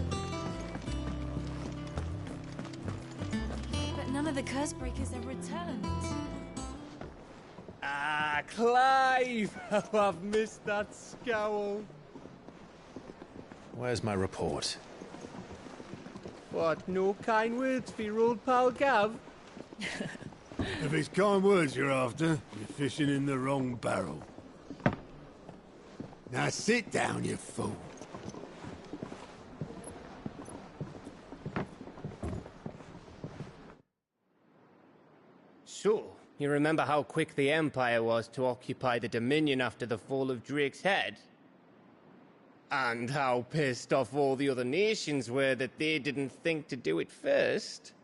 Speaker 8: But none of the Cursebreakers have returned.
Speaker 2: Ah, Clive! Oh, I've missed that scowl.
Speaker 3: Where's my report?
Speaker 2: What, no kind words for your old pal Gav?
Speaker 7: If it's kind words you're after, you're fishing in the wrong barrel. Now sit down, you fool.
Speaker 2: So, you remember how quick the Empire was to occupy the Dominion after the fall of Drake's head? And how pissed off all the other nations were that they didn't think to do it first?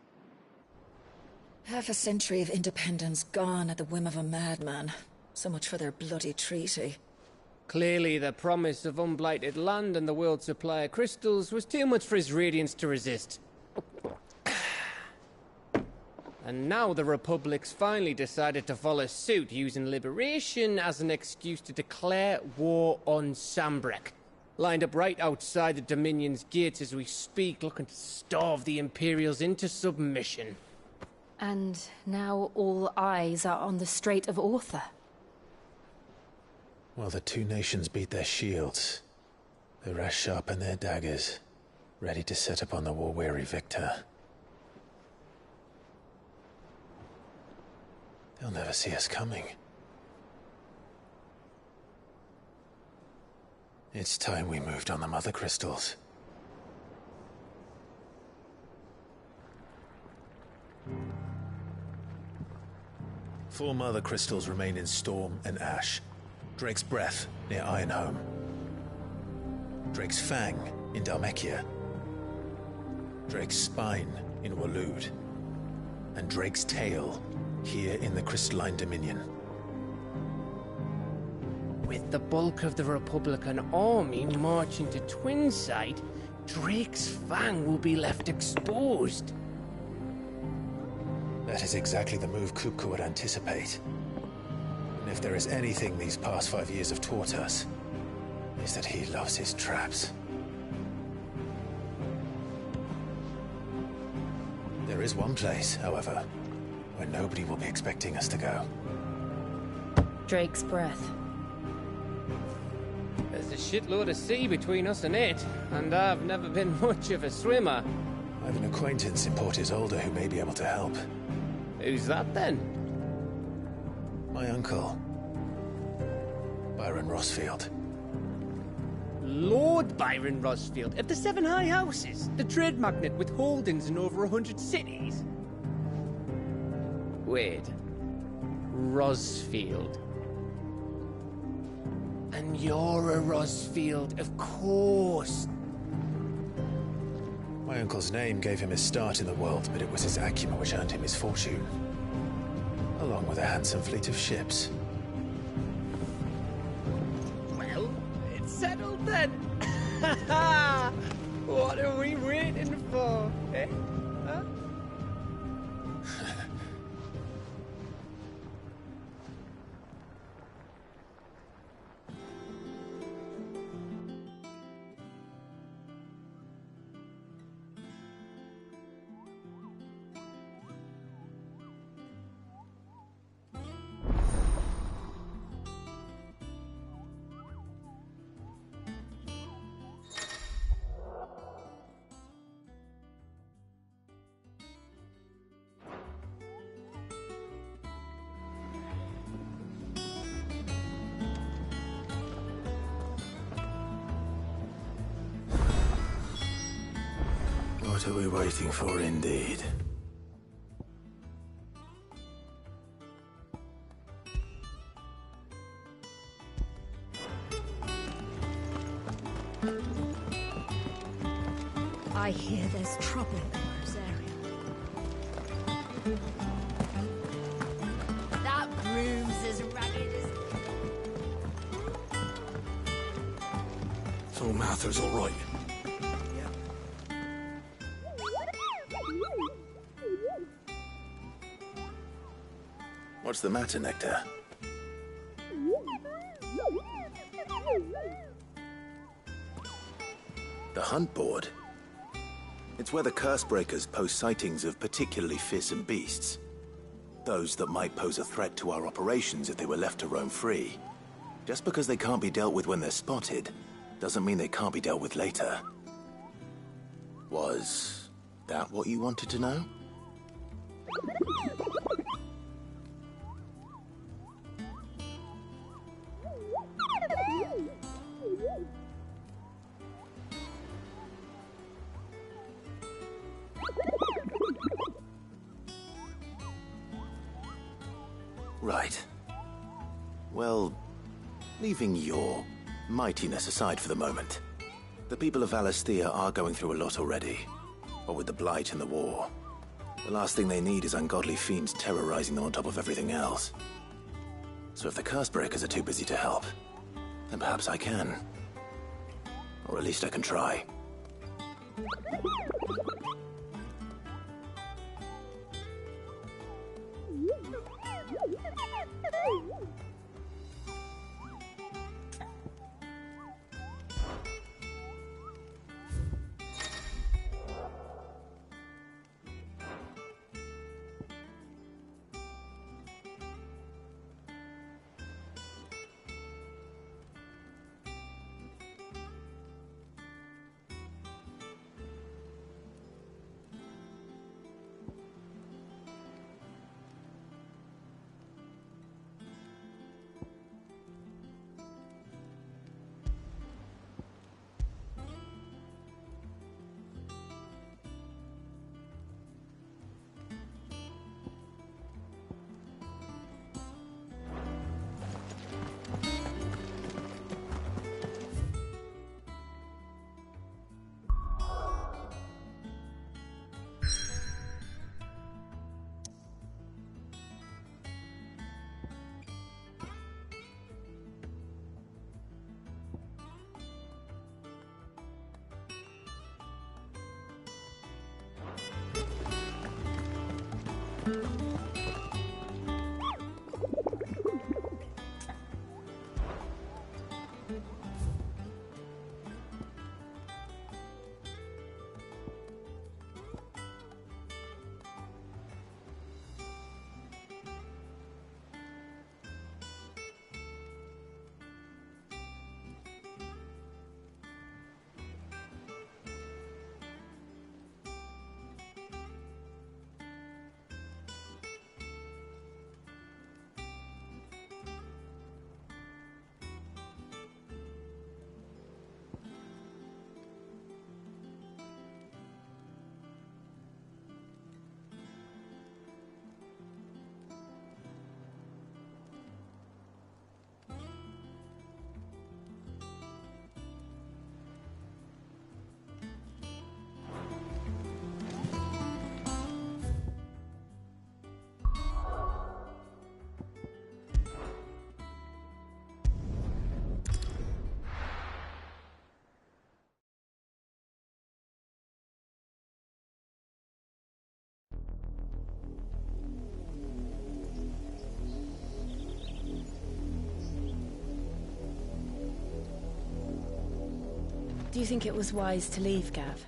Speaker 11: Half a century of independence gone at the whim of a madman. So much for their bloody treaty.
Speaker 2: Clearly, the promise of unblighted land and the world's supply of crystals was too much for his radiance to resist. And now the Republic's finally decided to follow suit, using liberation as an excuse to declare war on Sanbreque. Lined up right outside the Dominion's gates as we speak, looking to starve the Imperials into submission.
Speaker 8: And now all eyes are on the Strait of Author.
Speaker 3: Well, the two nations beat their shields. The rest sharpen their daggers, ready to set upon the war-weary victor. They'll never see us coming. It's time we moved on the Mother Crystals. Four Mother Crystals remain in Storm and Ash. Drake's Breath near Ironhome. Drake's Fang in Dhalmekia. Drake's Spine in Waloed. And Drake's Tail here in the Crystalline Dominion.
Speaker 2: With the bulk of the Republican army marching to Twinside, Drake's Fang will be left exposed.
Speaker 3: That is exactly the move Kupka would anticipate. And if there is anything these past 5 years have taught us, is that he loves his traps. There is one place, however, where nobody will be expecting us to go.
Speaker 8: Drake's Breath.
Speaker 2: There's a shitload of sea between us and it, and I've never been much of a swimmer.
Speaker 3: I have an acquaintance in Port Isolde who may be able to help.
Speaker 2: Who's that then?
Speaker 3: My uncle, Byron Rosfield.
Speaker 2: Lord Byron Rosfield of the Seven High Houses, the trade magnate with holdings in over 100 cities. Wait, Rosfield. And you're a Rosfield, of course.
Speaker 3: My uncle's name gave him his start in the world, but it was his acumen which earned him his fortune. Along with a handsome fleet of ships.
Speaker 2: Well, it's settled then. What are we waiting for, eh? Huh?
Speaker 3: What are we waiting for, indeed?
Speaker 8: I hear there's trouble in Rosaria. That broom's as ragged as...
Speaker 15: So Mather's all right.
Speaker 3: What's the matter, Nectar? The hunt board? It's where the Cursebreakers post sightings of particularly fearsome beasts. Those that might pose a threat to our operations if they were left to roam free. Just because they can't be dealt with when they're spotted, doesn't mean they can't be dealt with later. Was that what you wanted to know? Right. Well, leaving your mightiness aside for the moment, the people of Valisthea are going through a lot already. What with the Blight and the war. The last thing they need is ungodly fiends terrorizing them on top of everything else. So if the Cursebreakers are too busy to help, then perhaps I can. Or at least I can try.
Speaker 8: Do you think it was wise to leave, Gav?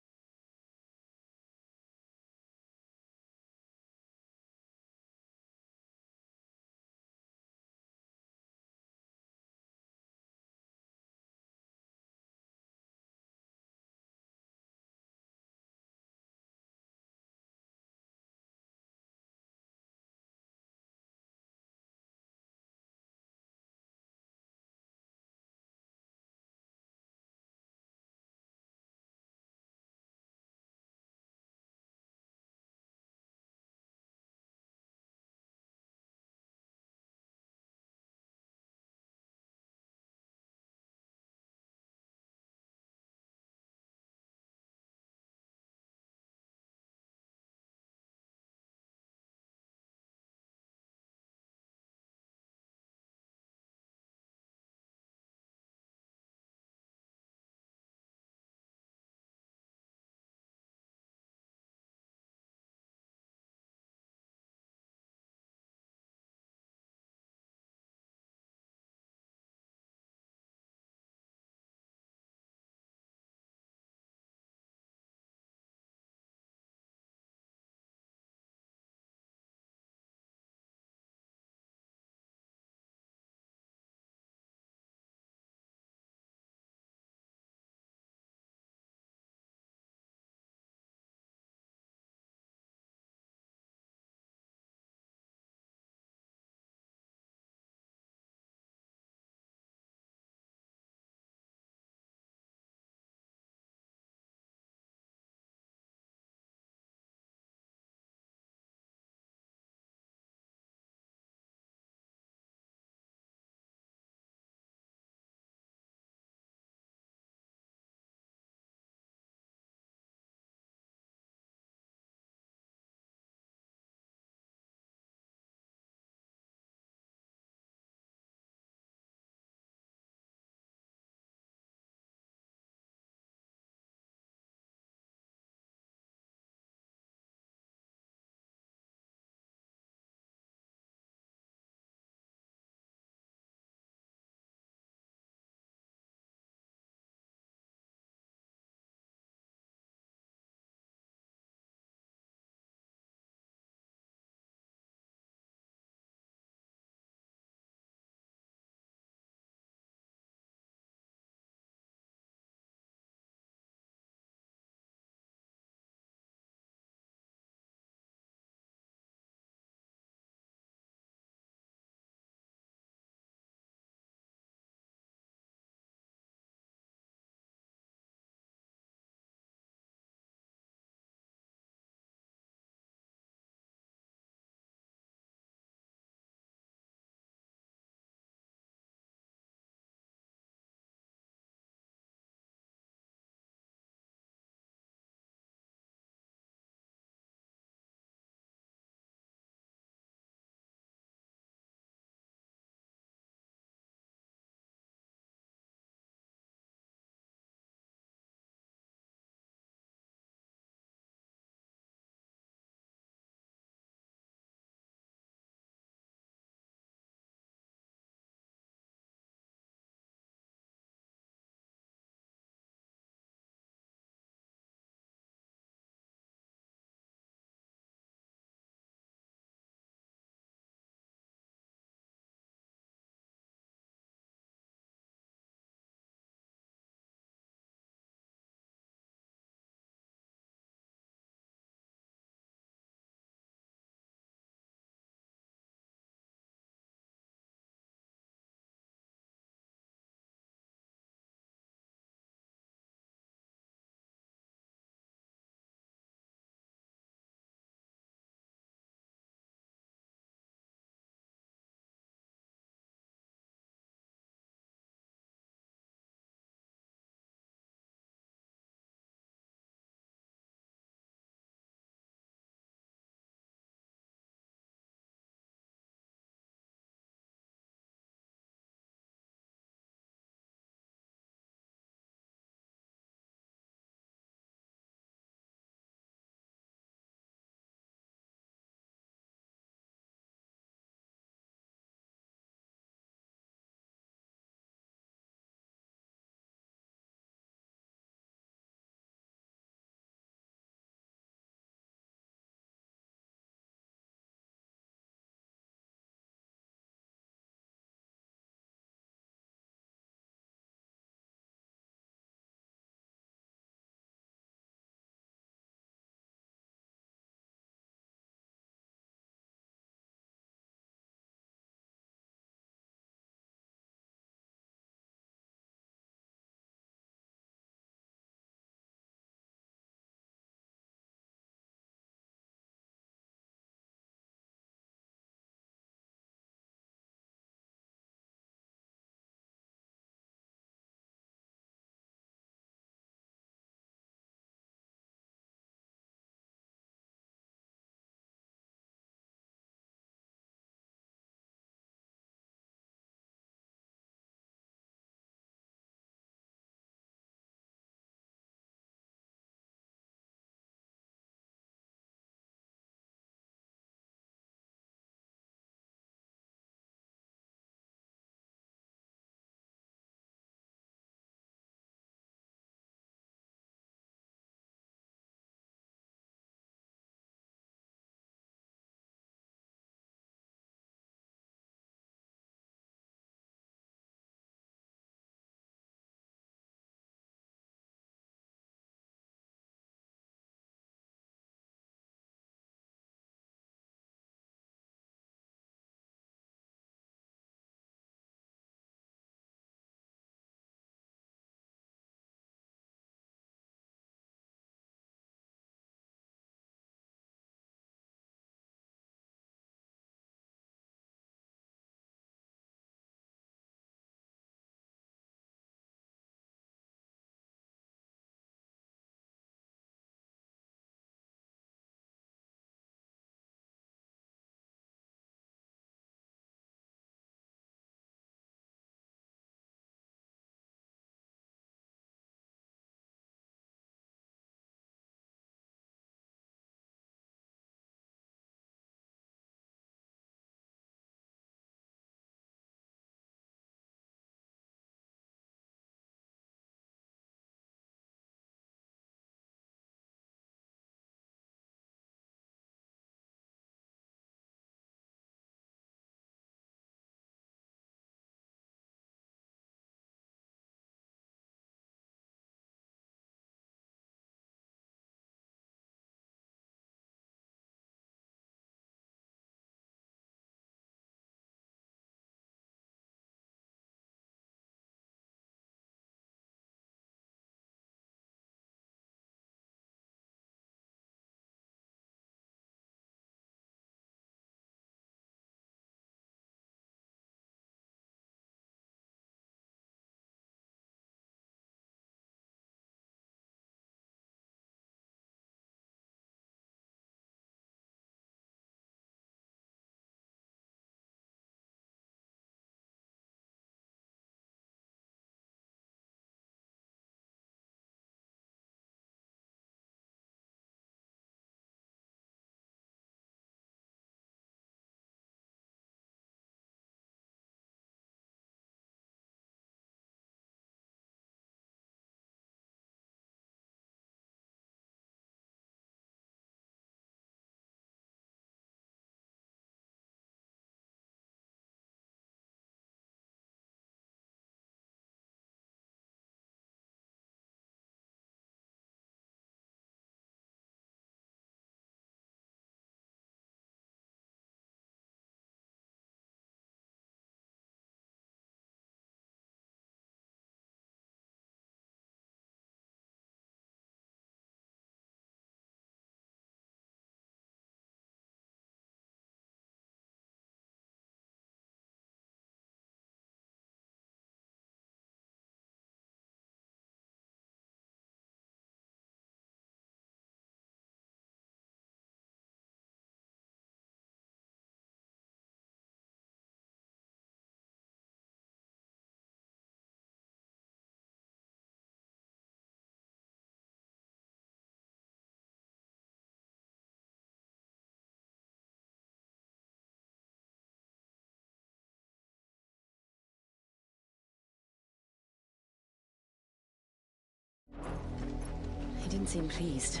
Speaker 11: didn't seem pleased.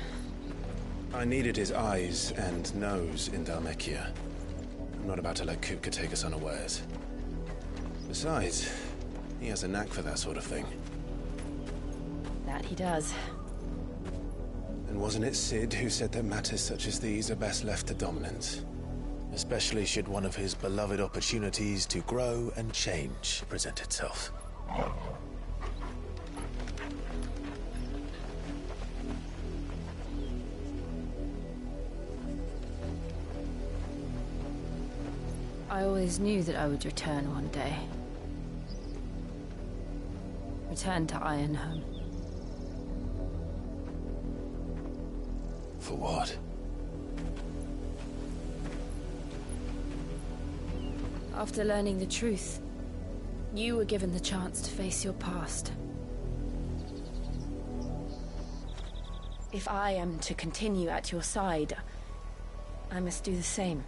Speaker 3: I needed his eyes and nose in Dhalmekia. I'm not about to let Kupka take us unawares. Besides, he has a knack for that sort of thing.
Speaker 11: That he does.
Speaker 3: And wasn't it Cid who said that matters such as these are best left to dominance? Especially should one of his beloved opportunities to grow and change present itself.
Speaker 8: I always knew that I would return one day. Return to Ironhome.
Speaker 3: For what?
Speaker 8: After learning the truth, you were given the chance to face your past. If I am to continue at your side, I must do the same.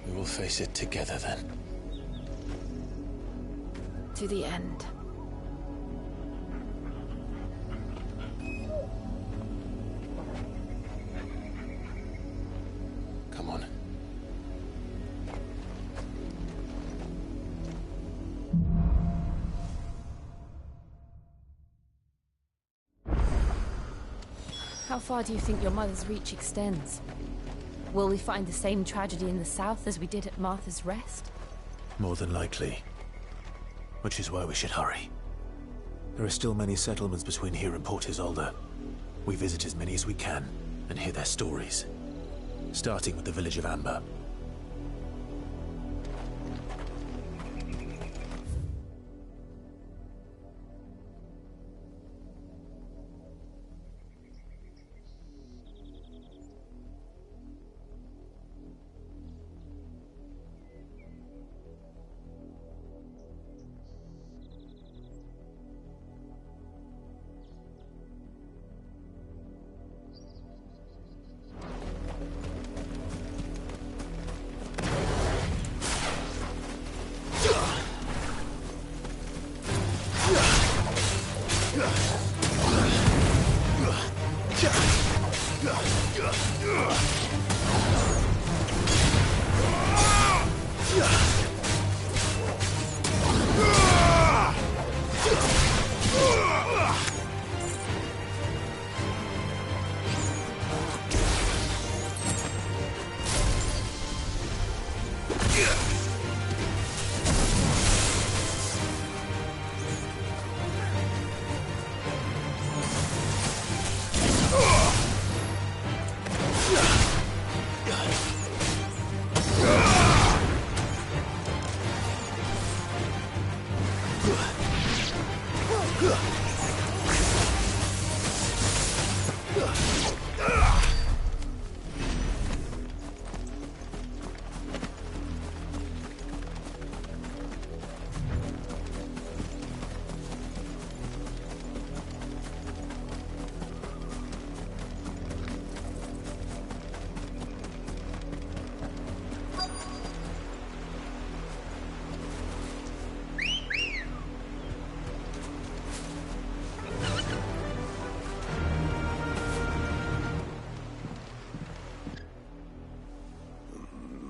Speaker 3: We will face it together then.
Speaker 8: To the end.
Speaker 3: Come on.
Speaker 8: How far do you think your mother's reach extends? Will we find the same tragedy in the south as we did at Martha's Rest?
Speaker 3: More than likely. Which is why we should hurry. There are still many settlements between here and Port Isolde. We visit as many as we can and hear their stories. Starting with the village of Amber.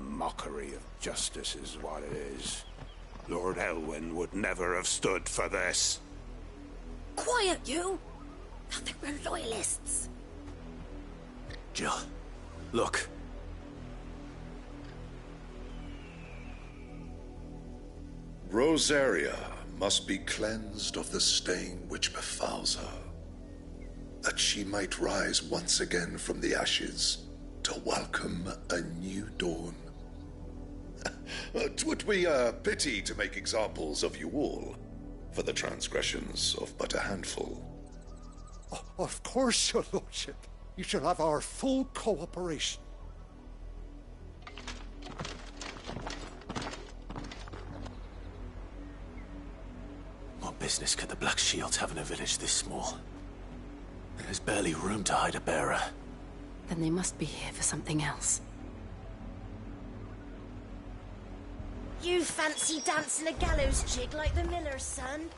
Speaker 7: Mockery of justice is what it is. Lord Elwyn would never have stood for this.
Speaker 4: Quiet, you! Thought they were loyalists.
Speaker 3: Jill, look.
Speaker 15: Rosaria must be cleansed of the stain which befouls her, that she might rise once again from the ashes to welcome a new dawn. 'Twould be a pity to make examples of you all, for the transgressions of but a handful.
Speaker 6: Of course, your lordship. You shall have our full cooperation.
Speaker 3: What business could the Black Shields have in a village this small? There's barely room to hide a bearer.
Speaker 11: Then they must be here for something else.
Speaker 10: you fancy dancing a gallows jig like the miller's son?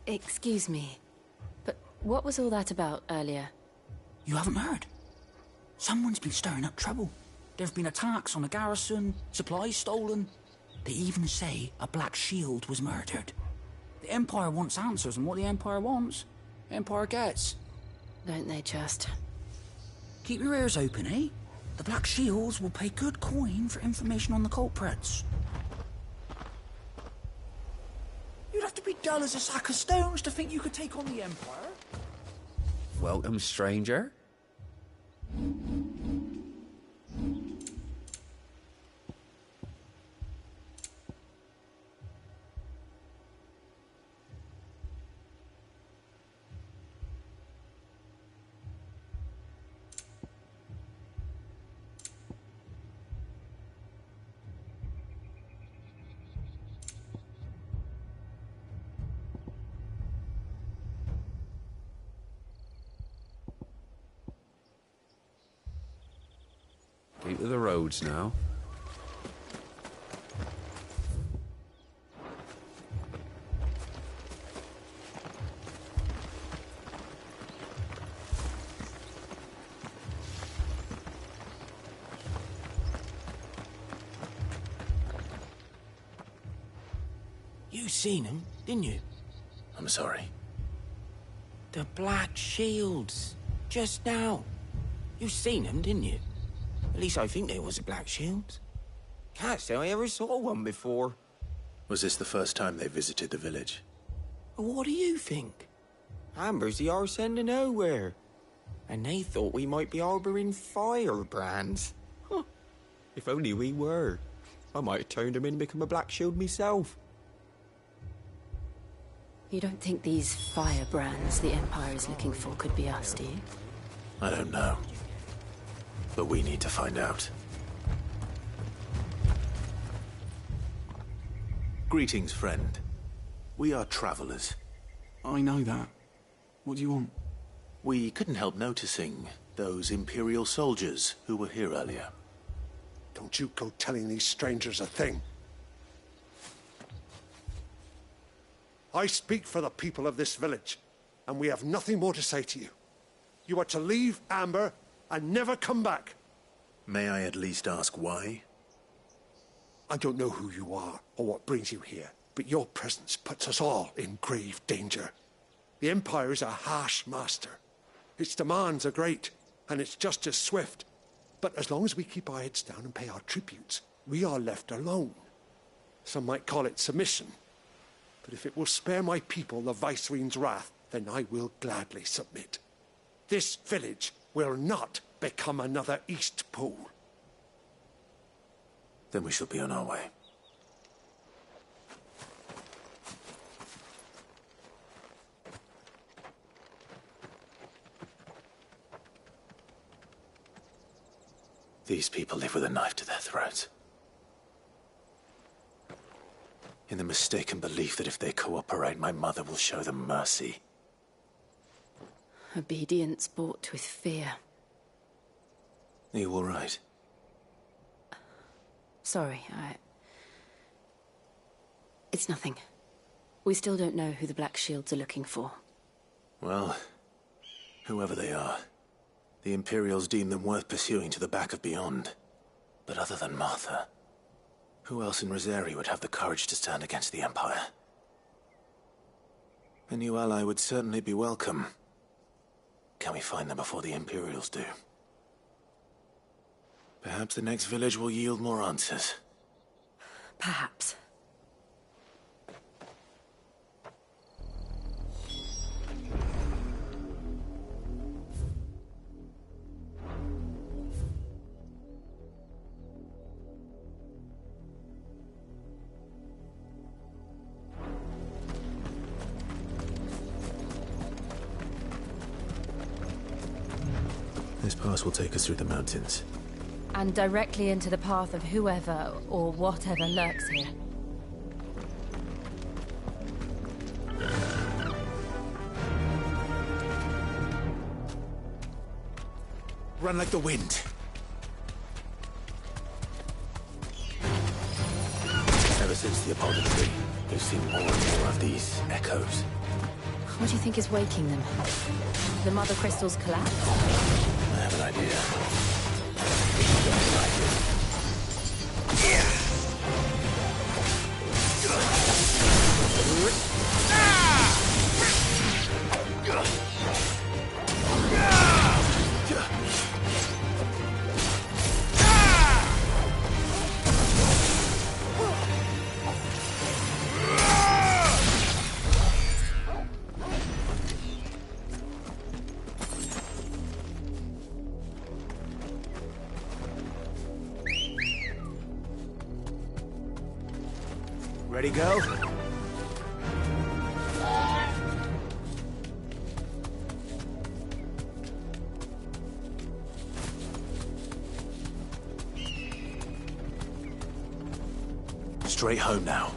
Speaker 8: Excuse me, but what was all that about earlier?
Speaker 22: You haven't heard? Someone's been stirring up trouble. There have been attacks on the garrison, supplies stolen. They even say a Black Shield was murdered. The Empire wants answers, and what the Empire wants, the Empire gets.
Speaker 8: Don't they just?
Speaker 22: Keep your ears open, eh? The Black Shields will pay good coin for information on the culprits. You'd have to be dull as a sack of stones to think you could take on the Empire.
Speaker 23: Welcome, stranger. Keep to the roads now.
Speaker 22: You seen him, didn't you?
Speaker 3: I'm sorry.
Speaker 22: The Black Shields. Just now. You seen him, didn't you? At least I think there was a Black Shield. Can't say I ever saw one before.
Speaker 3: Was this the first time they visited the village?
Speaker 22: What do you think? Amber's the arse end of nowhere. And they thought we might be harbouring firebrands. Huh. If only we were. I might have turned them in and become a Black Shield myself.
Speaker 8: You don't think these firebrands the Empire is looking for could be us, do you?
Speaker 3: I don't know. But we need to find out. Greetings, friend. We are travelers.
Speaker 24: I know that. What do you want?
Speaker 3: We couldn't help noticing those Imperial soldiers who were here earlier.
Speaker 6: Don't you go telling these strangers a thing. I speak for the people of this village, and we have nothing more to say to you. You are to leave Amber and never come back.
Speaker 3: May I at least ask why?
Speaker 6: I don't know who you are or what brings you here, but your presence puts us all in grave danger. The Empire is a harsh master. Its demands are great, and its justice swift. But as long as we keep our heads down and pay our tributes, we are left alone. Some might call it submission. But if it will spare my people the Viceroy's wrath, then I will gladly submit. This village will not become another Eastpool.
Speaker 3: Then we shall be on our way. These people live with a knife to their throats. In the mistaken belief that if they cooperate, my mother will show them mercy.
Speaker 8: Obedience bought with fear.
Speaker 3: Are you all right?
Speaker 8: Sorry, It's nothing. We still don't know who the Black Shields are looking for.
Speaker 3: Well, whoever they are, the Imperials deem them worth pursuing to the back of beyond. But other than Martha, who else in Rosari would have the courage to stand against the Empire? A new ally would certainly be welcome. Can we find them before the Imperials do? Perhaps the next village will yield more answers.
Speaker 8: Perhaps.
Speaker 3: This pass will take us through the mountains.
Speaker 8: And directly into the path of whoever or whatever lurks here.
Speaker 3: Run like the wind. Since the apology, we've seen more and more of these echoes.
Speaker 8: What do you think is waking them? The Mother Crystal's collapse?
Speaker 3: I have an idea.
Speaker 21: Ready, go?
Speaker 3: Straight home now.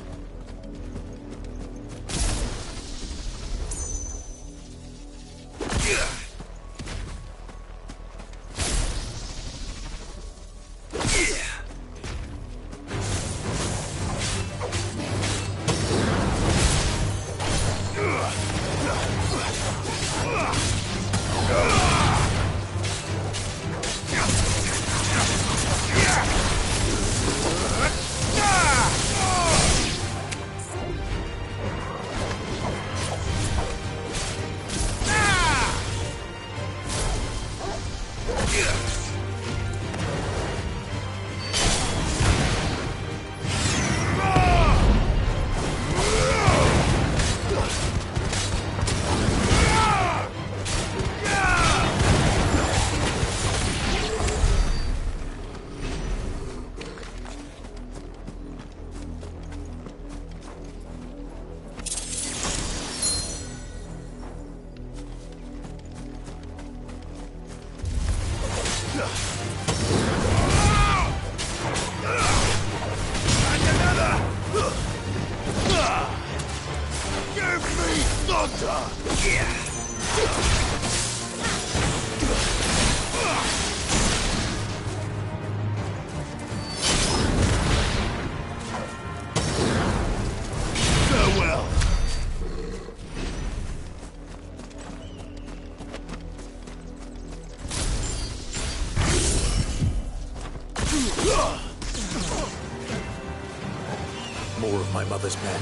Speaker 3: More of my mother's men.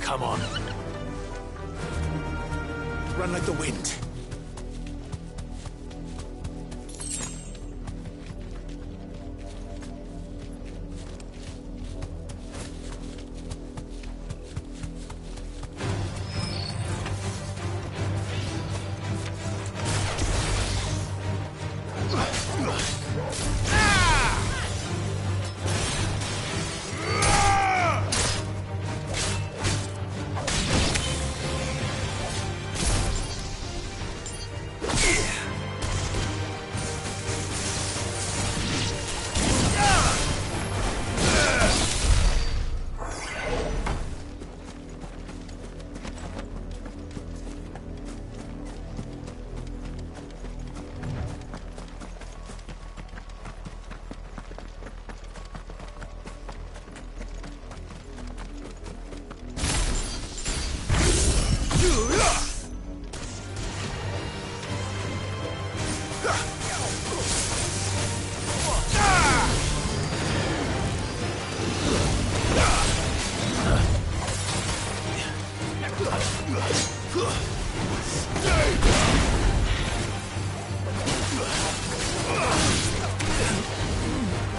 Speaker 3: Come on. Run like the wind.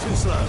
Speaker 3: Too slow.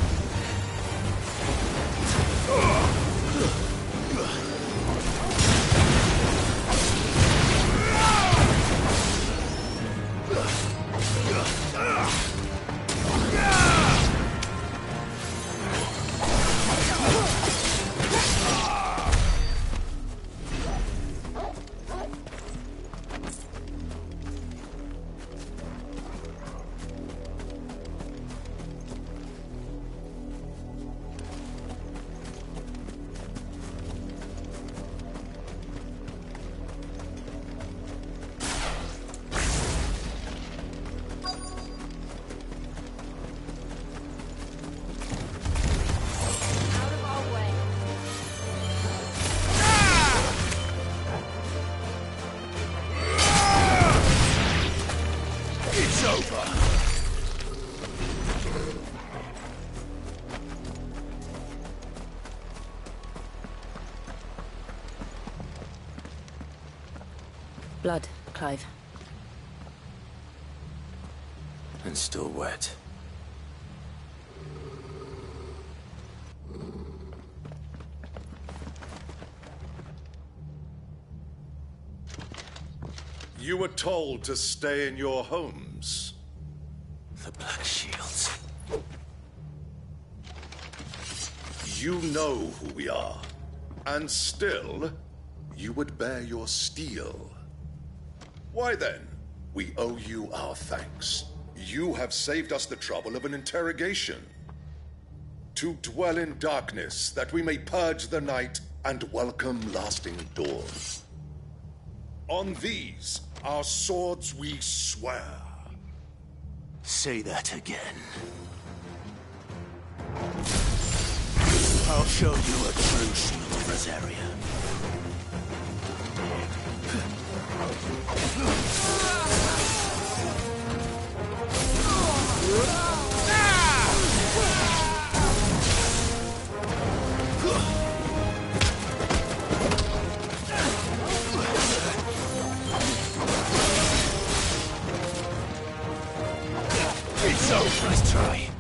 Speaker 11: Blood, Clive.
Speaker 3: And still wet.
Speaker 15: You were told to stay in your homes.
Speaker 3: The Black Shields.
Speaker 15: You know who we are. And still, you would bear your steel. Why then, we owe you our thanks. You have saved us the trouble of an interrogation. To dwell in darkness, that we may purge the night and welcome lasting dawn. On these, our swords we swear.
Speaker 21: Say that again. I'll show you a true shield of Rosaria. It's over. Let's try.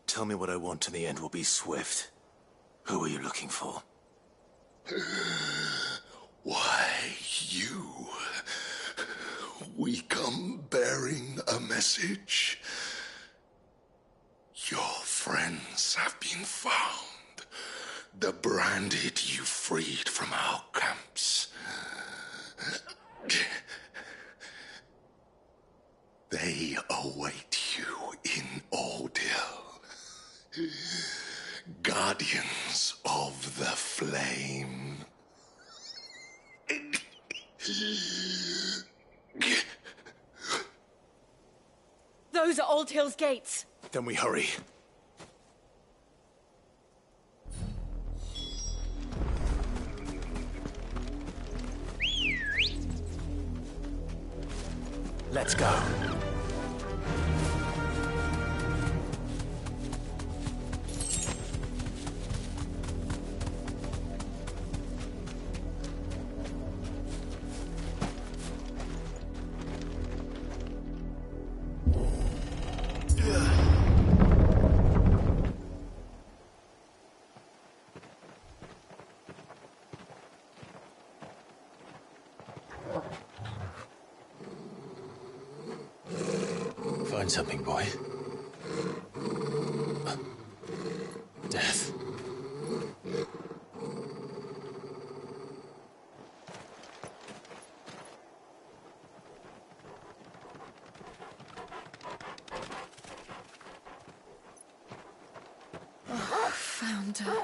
Speaker 21: Tell me what I want and the end will be swift. Who are you looking for?
Speaker 15: Why, you. We come bearing a message. Your friends have been found. The branded you freed from our camps. They await you in Aldil. Guardians of the Flame.
Speaker 4: Those are Old Hill's gates.
Speaker 3: Then we hurry. Let's go. Find something, boy. Death.
Speaker 11: Oh, found her.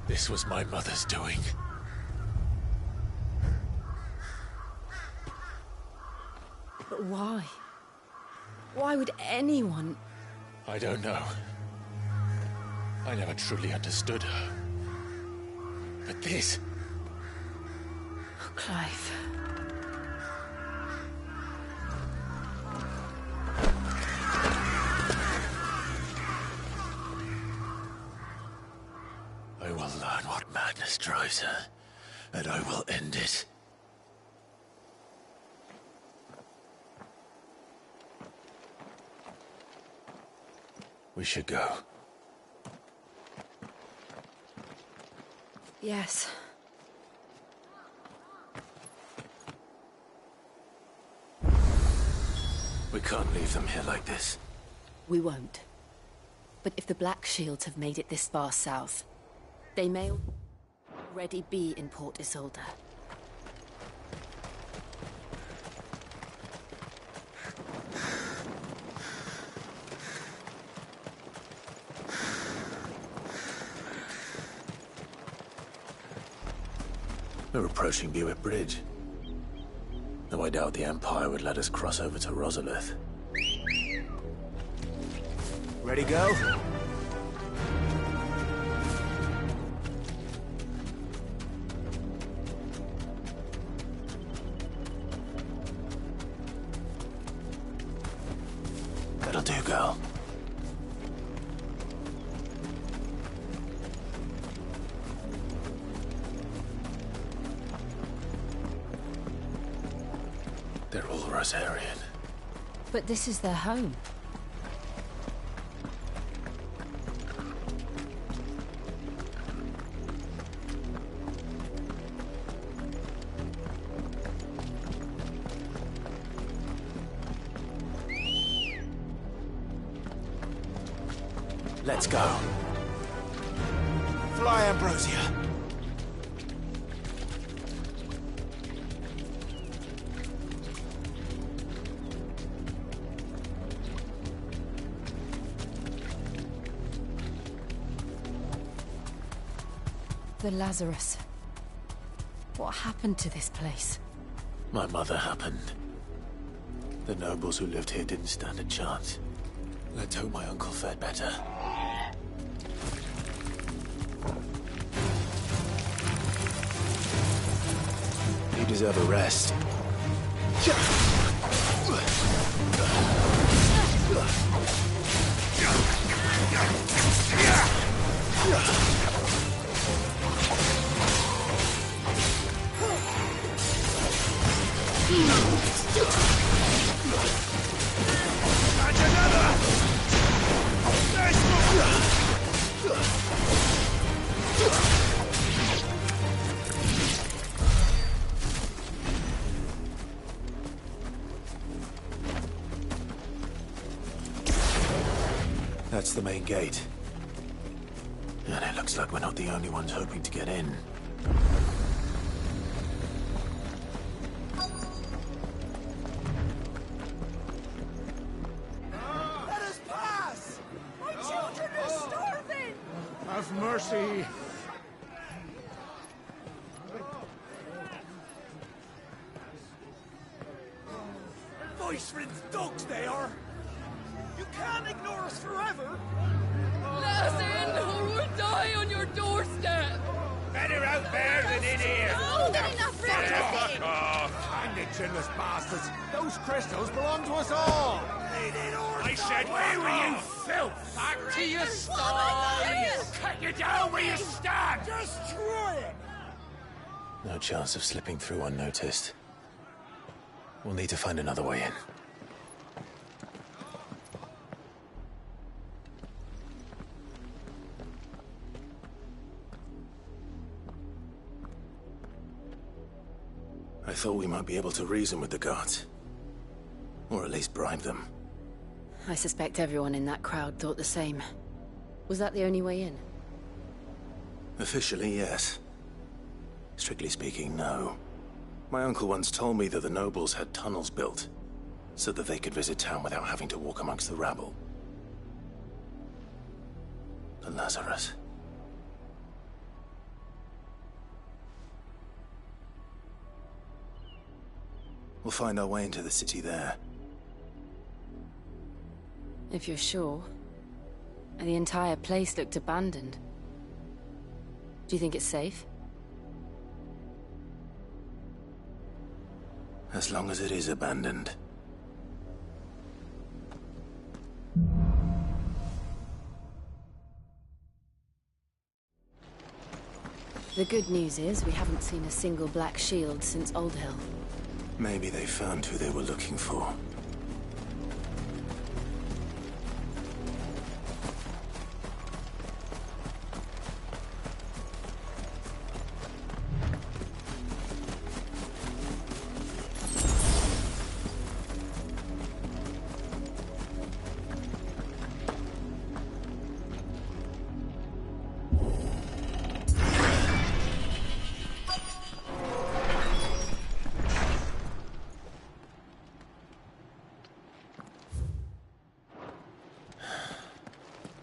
Speaker 11: This was my mother's doing.
Speaker 8: Why? Why would anyone...
Speaker 3: I don't know. I never truly understood her. But this...
Speaker 8: Oh, Clive.
Speaker 3: I will learn what madness drives her, and I will end it. We should go.
Speaker 8: Yes.
Speaker 3: We can't leave them here like this.
Speaker 9: We won't. But if the Black Shields have made it this far south, they may already be in Port Isolde.
Speaker 3: We're approaching Buick Bridge. Though I doubt the Empire would let us cross over to Rosalith.
Speaker 21: Ready, go?
Speaker 3: That'll do, girl. They're all Rosarian.
Speaker 8: But this is their home.
Speaker 3: Let's go. Fly, Ambrosia.
Speaker 8: The Lazarus. What happened to this place?
Speaker 3: My mother happened. The nobles who lived here didn't stand a chance. Let's hope my uncle fared better. You deserve a rest. That's the main gate. And it looks like we're not the only ones hoping to get in.
Speaker 21: Let us pass! My children are starving! Have mercy! Voice-ridden dogs they are! You can't ignore us forever!
Speaker 13: Let us in, or we'll die on your doorstep!
Speaker 21: Better out there than in here!
Speaker 13: No, they're enough for
Speaker 21: Fuck off! Hang the chinless bastards! Those crystals belong to us all! I said, where were you, filth? Back to your sties! Cut you down where you stand! Destroy it!
Speaker 3: No chance of slipping through unnoticed. We'll need to find another way in. I thought we might be able to reason with the guards. Or at least bribe them.
Speaker 9: I suspect everyone in that crowd thought the same. Was that the only way in?
Speaker 3: Officially, yes. Strictly speaking, no. My uncle once told me that the nobles had tunnels built, so that they could visit town without having to walk amongst the rabble. The Lazarus. We'll find our way into the city there.
Speaker 9: If you're sure. The entire place looked abandoned. Do you think it's safe?
Speaker 3: As long as it is abandoned.
Speaker 9: The good news is we haven't seen a single black shield since Old Hill.
Speaker 3: Maybe they found who they were looking for.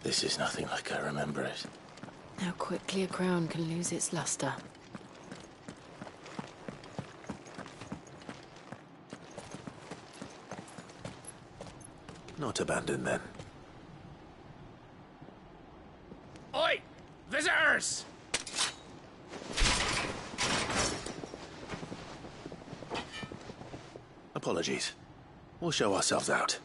Speaker 3: This is nothing like I remember it.
Speaker 9: How quickly a crown can lose its luster.
Speaker 3: Not abandoned, then.
Speaker 2: Oi! Visitors!
Speaker 3: Apologies. We'll show ourselves out.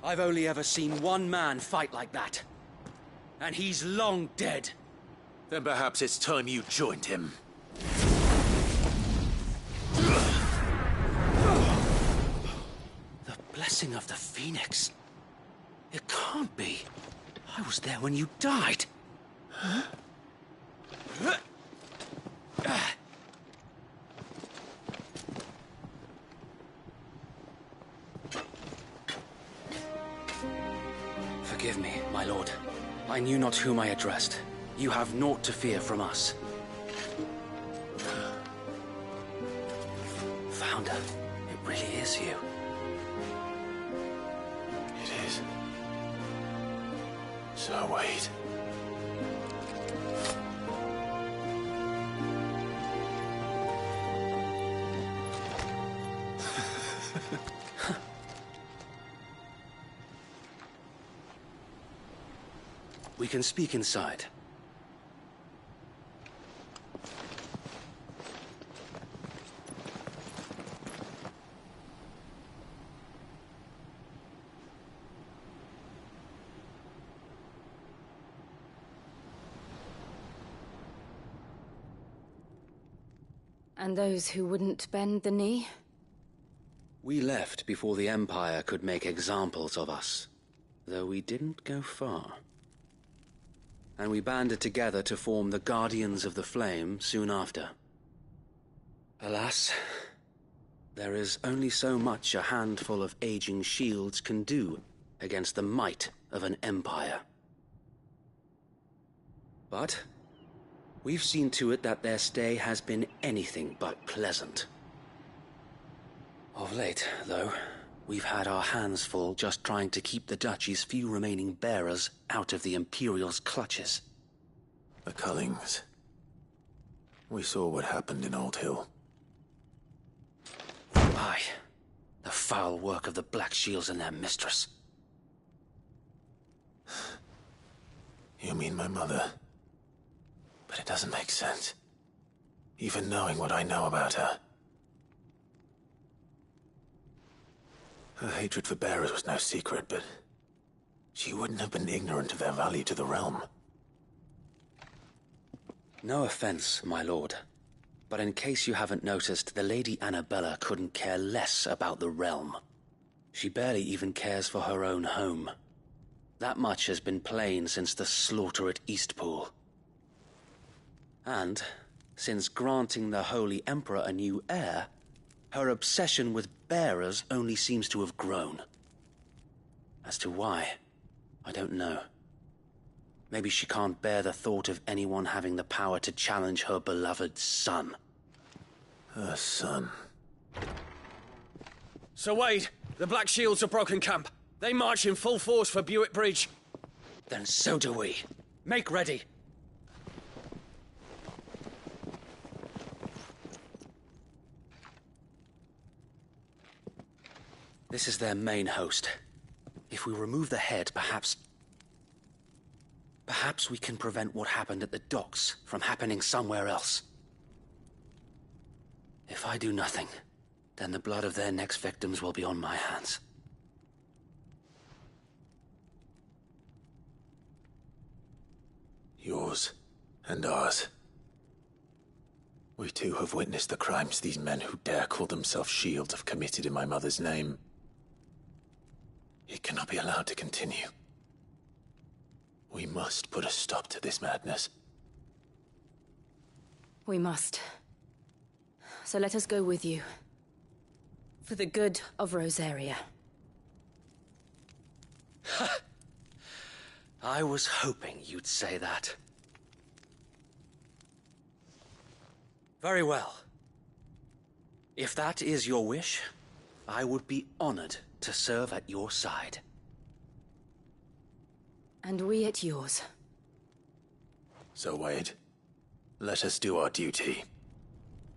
Speaker 12: I've only ever seen one man fight like that. And he's long dead.
Speaker 3: Then perhaps it's time you joined him.
Speaker 12: The blessing of the Phoenix. It can't be. I was there when you died. Huh? Forgive me, my lord. I knew not whom I addressed. You have naught to fear from us. Founder, it really is you.
Speaker 3: It is. So wait.
Speaker 12: We can speak inside.
Speaker 9: And those who wouldn't bend the knee?
Speaker 12: We left before the Empire could make examples of us, though we didn't go far. And we banded together to form the Guardians of the Flame soon after. Alas, there is only so much a handful of aging shields can do against the might of an empire. But we've seen to it that their stay has been anything but pleasant. Of late, though, we've had our hands full just trying to keep the Duchy's few remaining bearers out of the Imperial's clutches.
Speaker 3: The Cullings. We saw what happened in Old Hill.
Speaker 12: Aye. The foul work of the Black Shields and their mistress.
Speaker 3: You mean my mother? But it doesn't make sense. Even knowing what I know about her. Her hatred for bearers was no secret, but she wouldn't have been ignorant of their value to the realm.
Speaker 12: No offense, my lord. But in case you haven't noticed, the Lady Annabella couldn't care less about the realm. She barely even cares for her own home. That much has been plain since the slaughter at Eastpool. And, since granting the Holy Emperor a new heir, her obsession with bearers only seems to have grown. As to why, I don't know. Maybe she can't bear the thought of anyone having the power to challenge her beloved son.
Speaker 3: Her son.
Speaker 14: Sir Wade, the Black Shields have broken camp. They march in full force for Buick Bridge.
Speaker 12: Then so do we.
Speaker 14: Make ready.
Speaker 12: This is their main host. If we remove the head, perhaps we can prevent what happened at the docks from happening somewhere else. If I do nothing, then the blood of their next victims will be on my hands.
Speaker 3: Yours and ours. We too have witnessed the crimes these men who dare call themselves Shields have committed in my mother's name. It cannot be allowed to continue. We must put a stop to this madness.
Speaker 8: We must. So let us go with you. For the good of Rosaria.
Speaker 12: I was hoping you'd say that. Very well. If that is your wish, I would be honored to serve at your side.
Speaker 8: And we at yours.
Speaker 3: So, Wade, let us do our duty.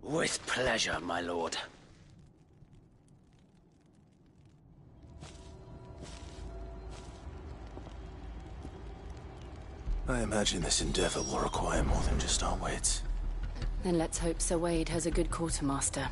Speaker 12: With pleasure, my lord.
Speaker 3: I imagine this endeavor will require more than just our wits.
Speaker 8: Then let's hope Sir Wade has a good quartermaster.